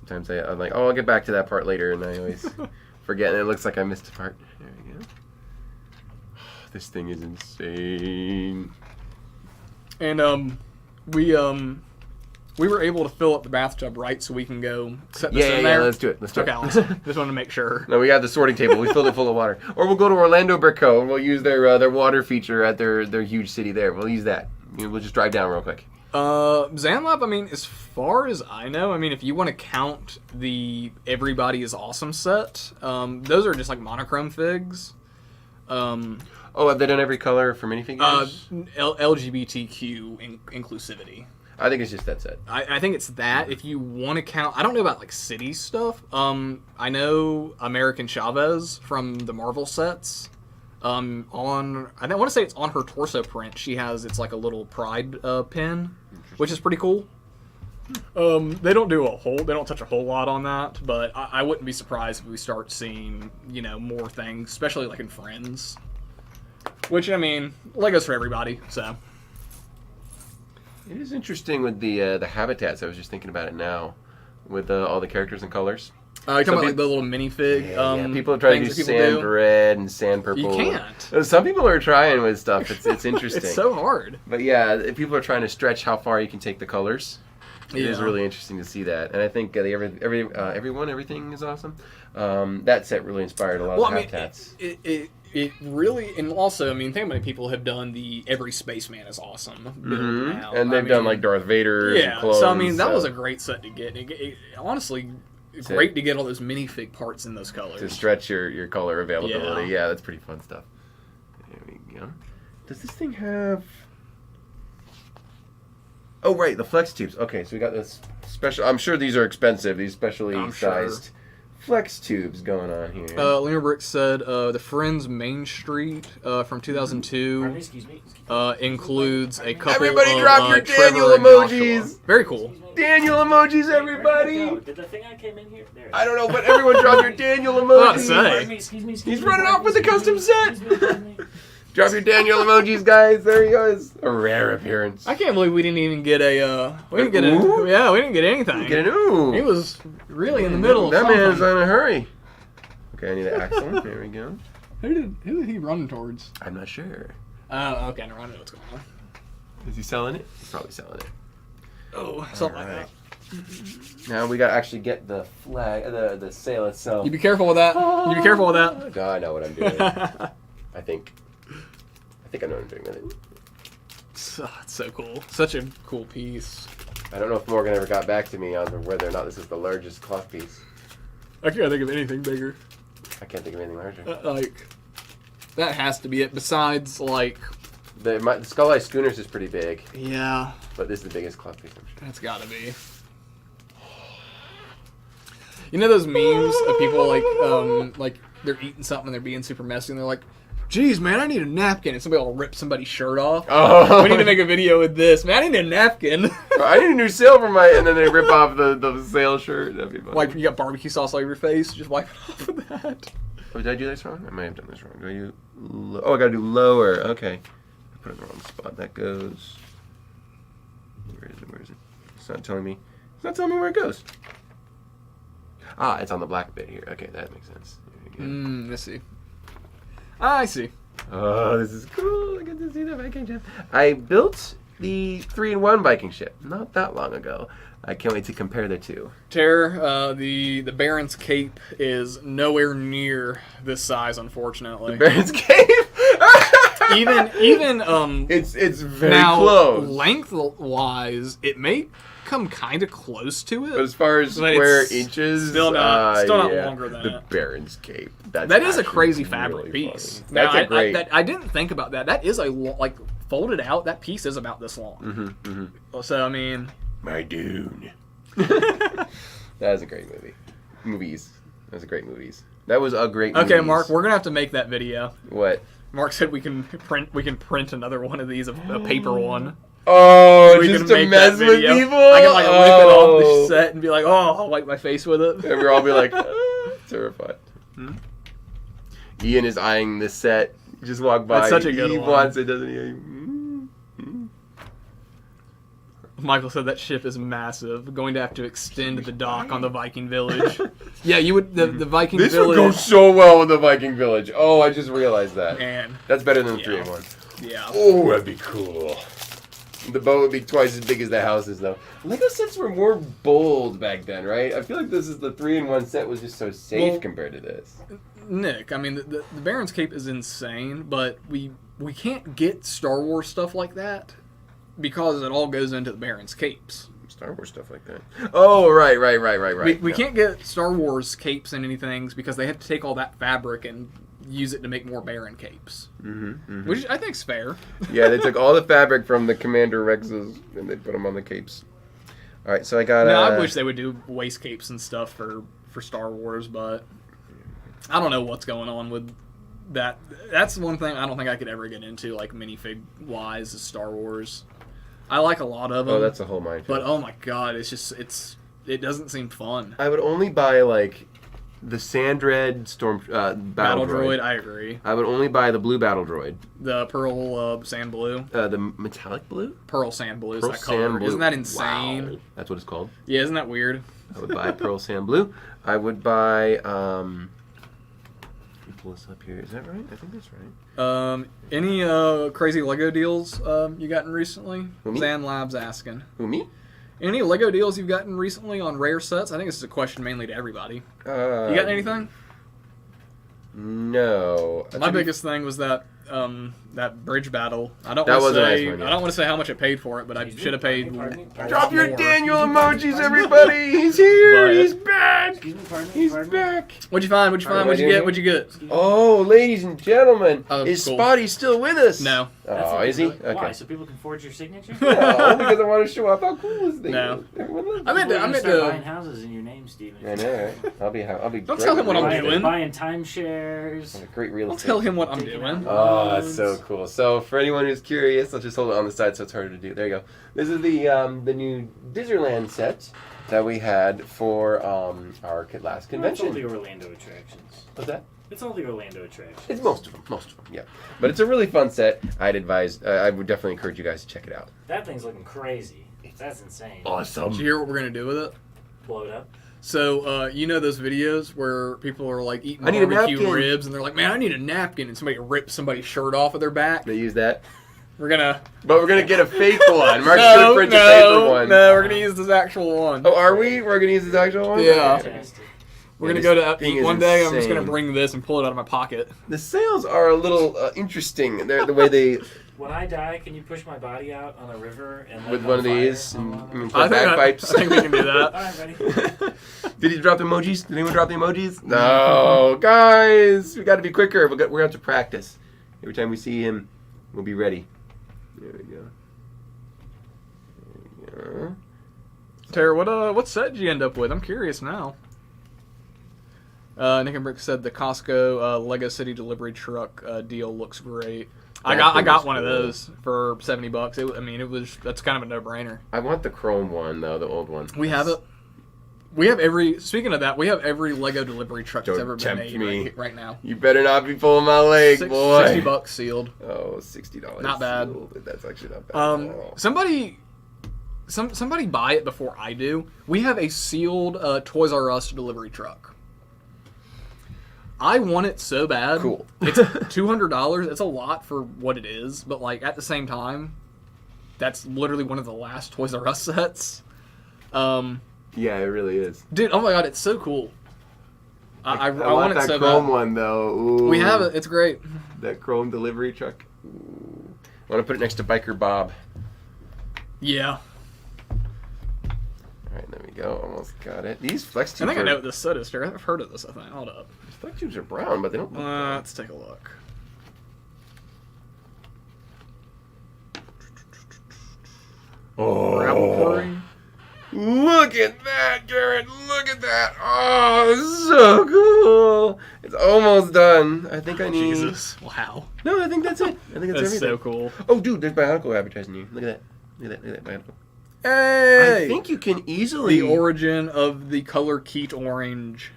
Sometimes I'm like, oh, I'll get back to that part later. And I always forget. And it looks like I missed a part. There we go. This thing is insane. And we were able to fill up the bathtub, right? So we can go set this in there. Yeah, let's do it. Let's do Okay, it. awesome. Just wanted to make sure. No, we got the sorting table. We filled it full of water. Or we'll go to Orlando Brick Co. and we'll use their water feature at their huge city there. We'll use that. We'll just drive down real quick. Zanlab, I mean, as far as I know, I mean, if you want to count the Everybody is Awesome set, those are just like monochrome figs. Oh, have they done every color for minifigures? LGBTQ inclusivity. I think it's just that set. I think it's that. If you want to count, I don't know about like city stuff. I know American Chavez from the Marvel sets. I want to say it's on her torso print. She has it's like a little pride pin, which is pretty cool. They don't touch a whole lot on that, but I wouldn't be surprised if we start seeing more things, especially like in Friends. Which I mean, Legos for everybody, so. It is interesting with the habitats. I was just thinking about it now, with all the characters and colors. You're talking about like the little minifig. Yeah, people are trying to do sand red and sand purple. You can't. Some people are trying with stuff. It's interesting. It's so hard. But yeah, people are trying to stretch how far you can take the colors. It is really interesting to see that, and I think everything is awesome. That set really inspired a lot of habitats. It really, and also, I mean, think how many people have done the Every Spaceman is Awesome build now. And they've done like Darth Vader. Yeah, and clones, so I mean, that was a great set to get. Honestly, It's great to get all those minifig parts in those colors. To stretch your color availability. Yeah, that's pretty fun stuff. There we go. Does this thing have... Oh, right, the flex tubes. Okay, so we got this special... I'm sure these are expensive. These specially sized flex tubes going on here. Lena Brick said the Friends Main Street from 2002 includes a couple Everybody of drop your Daniel Trevor and emojis. Joshua. Very cool. Daniel emojis, everybody! Did the thing I came in here? There. I don't know, but everyone drop your Daniel emojis. Excuse me, He's running off with the custom set. Drop your Daniel emojis, guys. There he goes. A rare appearance. I can't believe we didn't even get we didn't get anything. Get an ooh. He was really in the middle of that something. man's in a hurry. Okay, I need an axle. There we go. Who did he run towards? I'm not sure. Oh, okay, no, I know what's going on. Is he selling it? He's probably selling it. Oh, something like Alright. that. Now we gotta actually get the flag, the sail itself. You be careful with that. You be careful with that. God, I know what I'm doing. I think I know what I'm doing with it. It's so cool. Such a cool piece. I don't know if Morgan ever got back to me on whether or not this is the largest cloth piece. I can't think of anything bigger. I can't think of anything larger. Like, that has to be it. Besides, like... The Skull Eye Schooners is pretty big, Yeah, but this is the biggest cloth piece, I'm sure. that's gotta be. You know those memes of people like they're eating something and they're being super messy and they're like, Jeez, man, I need a napkin. And somebody will rip somebody's shirt off. Oh. We need to make a video with this. Man, I need a napkin. I need a new sale for my, and then they rip off the sale shirt. That'd be funny. Like, you got barbecue sauce all over your face. Just wipe it off with that. Oh, did I do this wrong? I might have done this wrong. Do I do oh, I gotta do lower. Okay. I put it in the wrong spot. That goes. Where is it? Where is it? It's not telling me. It's not telling me where it goes. Ah, it's on the black bit here. Okay, that makes sense. Let's see. I see. Oh, this is cool. I get to see the Viking ship. I built the 3-in-1 Viking ship not that long ago. I can't wait to compare the two. Terror, the Baron's Cape is nowhere near this size, unfortunately. Baron's Cape. even it's very now, close. Length-wise, it may come kind of close to it. But as far as but square it's inches, still not yeah. longer than the it. Baron's Cape. That is a actually crazy fabric really piece. funny. Now, That's a great. I didn't think about that. That is like folded out. That piece is about this long. So I mean, My Dune. That was a great movie. That was a great movies. That was a great. okay, movies. Mark, we're gonna have to make that video. What? Mark said we can print another one of these, a paper one. Oh, We just can to make mess that with video. people? I can like rip it off the Oh. set and be like, oh, I'll wipe my face with it. And we'll all be like, terrified. Ian is eyeing this set. He just walked by. That's such a good he one. wants it, doesn't he? Michael said that ship is massive. Going to have to extend the dock on the Viking village. Yeah, you would. The Viking This village. would go so well with the Viking village. Oh, I just realized that. Man, That's better than the Yeah. 3-in-1. yeah. Oh, that'd be cool. The boat would be twice as big as the houses, though. Lego sets were more bold back then, right? I feel like this is the 3-in-1 set was just so safe Well, compared to this. Nick, I mean, the Baron's Cape is insane, but we can't get Star Wars stuff like that because it all goes into the Baron's Capes. Star Wars stuff like that. Oh, right. We No. can't get Star Wars capes and anything because they have to take all that fabric and use it to make more Baron capes, which I think's fair. Yeah, they took all the fabric from the Commander Rexes and they put them on the capes. All right, so I got. Now, I wish they would do waist capes and stuff for Star Wars, but I don't know what's going on with that. That's one thing I don't think I could ever get into, like minifig wise, is Star Wars. I like a lot of them. Oh, that's a whole minefield. But oh my god, it doesn't seem fun. I would only buy like the Sand Red Storm Battle Droid. I agree. I would only buy the blue Battle Droid. The Pearl Sand Blue. The metallic blue. Pearl Sand Blue is Pearl that color. Sand Blue. Isn't that insane? Wow. That's what it's called. Yeah, isn't that weird? I would buy Pearl Sand Blue. I would buy. Let me pull this up here. Is that right? I think that's right. Any crazy Lego deals you gotten recently? Who, me? Zan Lab's asking. Who, me? Any Lego deals you've gotten recently on rare sets? I think this is a question mainly to everybody. You got anything? No. My biggest thing was that that bridge battle. I don't That want was to a nice say one, yeah. I don't want to say how much I paid for it, but I should have paid. Drop your more. Daniel emojis, everybody! He's here! But- He's back! Excuse me, pardon me, He's pardon me. back! What'd you find? What'd you find? Alright, What'd you right get? here. What'd you get? Excuse me. Oh, ladies and gentlemen, is cool. Spotty still with us? No. That's Oh, it. is he? Why? Okay. So people can forge your signature? Yeah, only because I want to show off how cool this thing No. is. Everyone loves I it. meant We're to. I gonna meant start buying to. houses in your name, Steven. I know, right? I'll be. Don't tell him what I'm buying, doing. Buying timeshares. Great real I'll estate. tell him what I'm Taking doing. Oh, that's so cool. So for anyone who's curious, I'll just hold it on the side so it's harder to do. There you go. This is the new Disneyland set that we had for our last It's all convention. the Orlando attractions. What's that? It's all the Orlando attractions. It's most of them, yeah. But it's a really fun set. I'd advise, I would definitely encourage you guys to check it out. That thing's looking crazy. That's insane. Awesome. Did you hear what we're gonna do with it? Blow it up. So, you know those videos where people are like eating I need a barbecue napkin. ribs and they're like, man, I need a napkin, and somebody rips somebody's shirt off of their back? They use that. We're gonna... But we're going to get a fake one. Mark's going to print a paper one. No, we're gonna use this actual one. Oh, are we? We're going to use this actual one? Yeah. Okay. Fantastic. We're Yeah, gonna go this to thing eat is one day, I'm just insane. gonna bring this and pull it out of my pocket. The sales are a little interesting. They're the way they... When I die, can you push my body out on a river and light With it one on of fire? these Oh, and, wow. and play bagpipes. I think we can do that. All right, buddy. Did he drop the emojis? Did anyone drop the emojis? No, guys, we got to be quicker. We're going to have to practice. Every time we see him, we'll be ready. There we go. There we go. Tara, what set did you end up with? I'm curious now. Nick and Brick said the Costco Lego City delivery truck deal looks great. I got one of those for $70. That's kind of a no-brainer. I want the chrome one though, the old one. We have it. Speaking of that, we have every Lego delivery truck that's ever been made right now. You better not be pulling my leg, boy. $60 sealed. Oh, $60. Not bad. Sealed. That's actually not bad. Somebody buy it before I do. We have a sealed Toys R Us delivery truck. I want it so bad. Cool. It's $200. It's a lot for what it is, but like at the same time, that's literally one of the last Toys R Us sets. Yeah, it really is. Dude, oh my god, it's so cool. I want it so bad. That chrome one though. Ooh. We have it. It's great. That chrome delivery truck. Ooh. I want to put it next to Biker Bob. Yeah. All right, there we go. Almost got it. These flex tubes. I think I know what this set is, Jared. I've heard of this. I think. Hold up. These flex tubes are brown, but they don't. Let's take a look. Oh. Gravel quarry. Look at that, Garrett! Look at that! Oh, it's so cool! It's almost done. I think I need. Jesus! Wow. No, I think that's it. I think that's everything. So cool. Oh, dude, there's Bionicle advertising you. Look at that. Look at that. Look at that Bionicle. Hey! I think you can easily. The origin of the color Keat orange.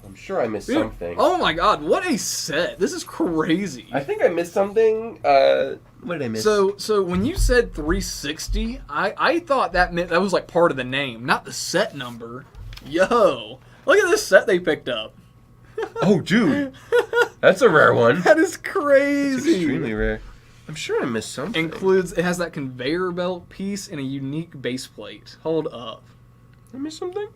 I'm sure I missed something. Oh my god! What a set! This is crazy. I think I missed something. What did I miss? So when you said 360, I thought that meant that was like part of the name, not the set number. Yo, look at this set they picked up. Oh, dude, that's a rare one. That is crazy. It's extremely rare. I'm sure I missed something. It has that conveyor belt piece and a unique base plate. Hold up. Did I miss something?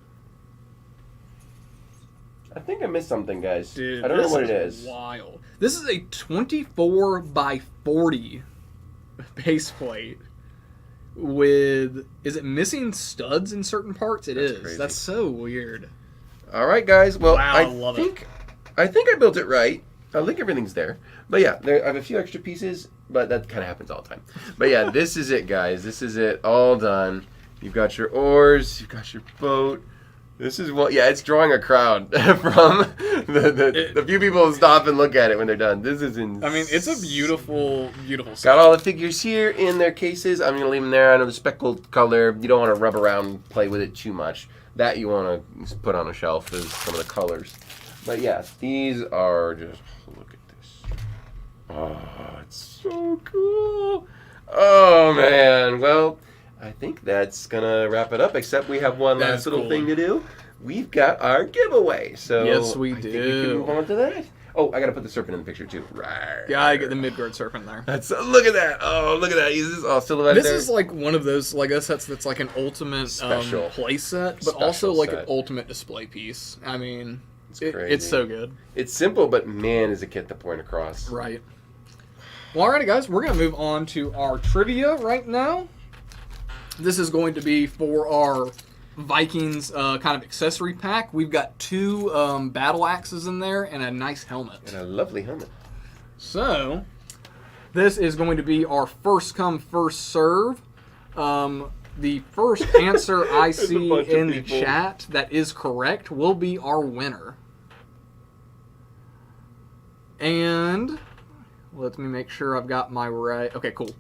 I think I missed something, guys. Dude, I don't know what it is. Wild. This is a 24 by 40 base plate with, is it missing studs in certain parts? It is. Crazy. That's so weird. All right, guys. Well, wow, I love it. I think I built it right. I think everything's there. But yeah, I have a few extra pieces, but that kind of happens all the time. But yeah, this is it, guys. This is it. All done. You've got your oars. You've got your boat. This is what, yeah, it's drawing a crowd from the few people who stop and look at it when they're done. This is insane. I mean, it's a beautiful, beautiful set. Got all the figures here in their cases. I'm going to leave them there. I know the speckled color, you don't want to rub around, play with it too much. That you want to put on a shelf is some of the colors. But yeah, these are just, look at this. Oh, it's so cool. Oh, man. Well, I think that's going to wrap it up, except we have one last little thing to do. We've got our giveaway. So yes, we I do. think we can move on to that. Oh, I got to put the serpent in the picture, too. Right. Yeah, I get the Midgard serpent there. Look at that. Oh, look at that. He's all silhouette This there. is like one of those Lego sets that's like an ultimate play set, but also like an ultimate display piece. I mean, it's so good. It's simple, but man, is a kit to point across. Right. Well, alrighty, guys. We're going to move on to our trivia right now. This is going to be for our Vikings kind of accessory pack. We've got 2 battle axes in there and a nice helmet. And a lovely helmet. So, this is going to be our first come, first serve. The first answer I see in the chat that is correct will be our winner. And let me make sure I've got my right. Okay, cool.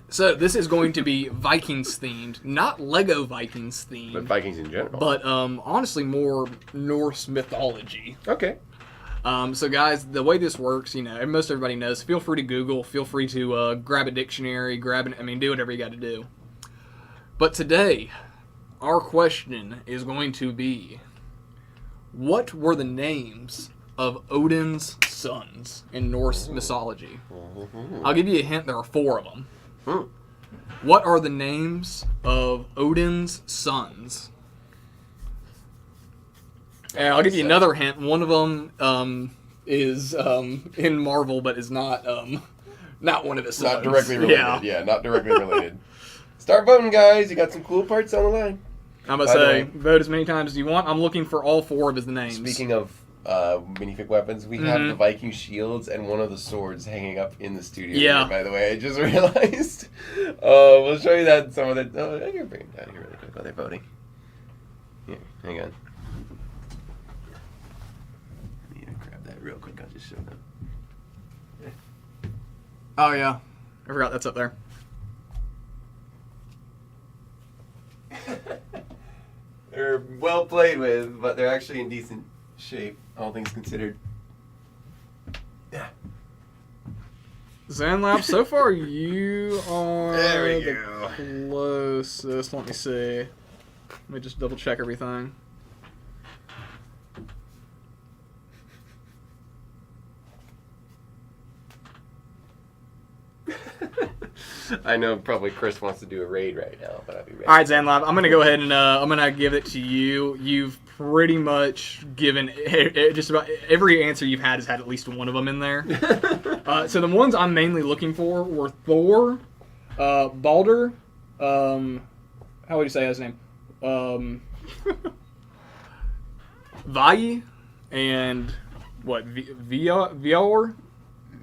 So this is going to be Vikings themed, not Lego Vikings themed, But Vikings in general. but honestly more Norse mythology. Okay. So guys, the way this works, and most everybody knows, feel free to Google, feel free to grab a dictionary, do whatever you got to do. But today, our question is going to be, what were the names of Odin's sons in Norse mythology? I'll give you a hint, there are 4 of them. What are the names of Odin's sons? And I'll give you another hint. One of them is in Marvel, but is not one of his sons. Not directly related. Yeah, not directly related. Start voting, guys. You got some cool parts on the line. I'm going to say, vote as many times as you want. I'm looking for all 4 of his names. Speaking of minifig weapons, we have the Viking shields and one of the swords hanging up in the studio here, by the way. I just realized. We'll show you that in some of the... Oh, I can bring it down here really quick while they're voting. Here, hang on. Look, I'll just show them. Oh yeah, I forgot that's up there. They're well played with, but they're actually in decent shape, all things considered. Yeah. Zanlab, so far you are There we the go. closest. Let me see. Let me just double check everything. I know probably Chris wants to do a raid right now, but I'll be ready. All right, Zanlab, I'm gonna go ahead and I'm gonna give it to you. You've pretty much given just about every answer you've had has had at least one of them in there. So the ones I'm mainly looking for were Thor, Balder, how would you say his name? Vai, and what? Vior.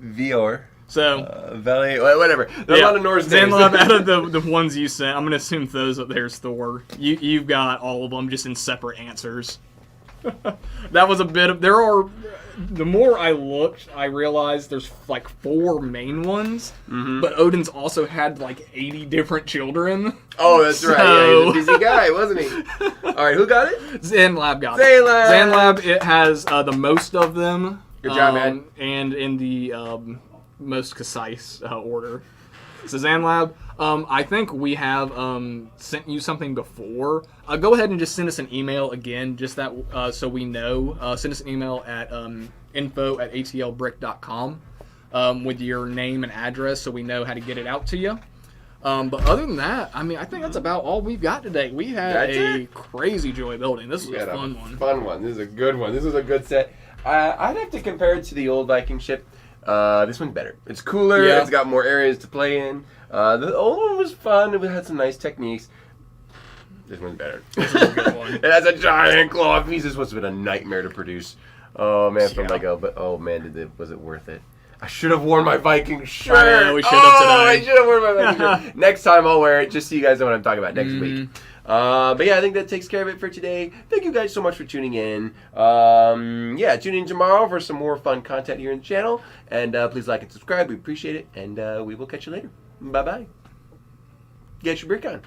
Vior. So Valley, whatever. There's a lot of Norse names. Zanlab, out of the ones you sent, I'm gonna assume those up there's Thor. You've got all of them just in separate answers. That was a bit of the more I looked, I realized there's like 4 main ones, but Odin's also had like 80 different children. Oh, that's right. Yeah, he's a busy guy, wasn't he? All right, who got it? Zanlab got it. Zanlab, it has the most of them. Good job, man. And in the most concise order. So Zanlab, I think we have sent you something before. Go ahead and just send us an email again, just that so we know. Send us an email at info@atlbrick.com with your name and address so we know how to get it out to you. But other than that, I mean, I think that's about all we've got today. We had crazy joy building. This was a fun one. Fun one. This is a good one. This was a good set. I'd have to compare it to the old Viking ship. This one's better. It's cooler. Yeah. It's got more areas to play in. The old one was fun. It had some nice techniques. This one's better. This is a good one. It has a giant claw piece. This must have been a nightmare to produce. Oh man, from Yeah. Lego. But oh man, was it worth it? I should have worn my Viking shirt. I know, we should have today. I should have worn my Viking shirt. Next time I'll wear it, just so you guys know what I'm talking about next week. But yeah, I think that takes care of it for today. Thank you guys so much for tuning in. Yeah, tune in tomorrow for some more fun content here on the channel. And please like and subscribe. We appreciate it. And we will catch you later. Bye-bye. Get your brick on.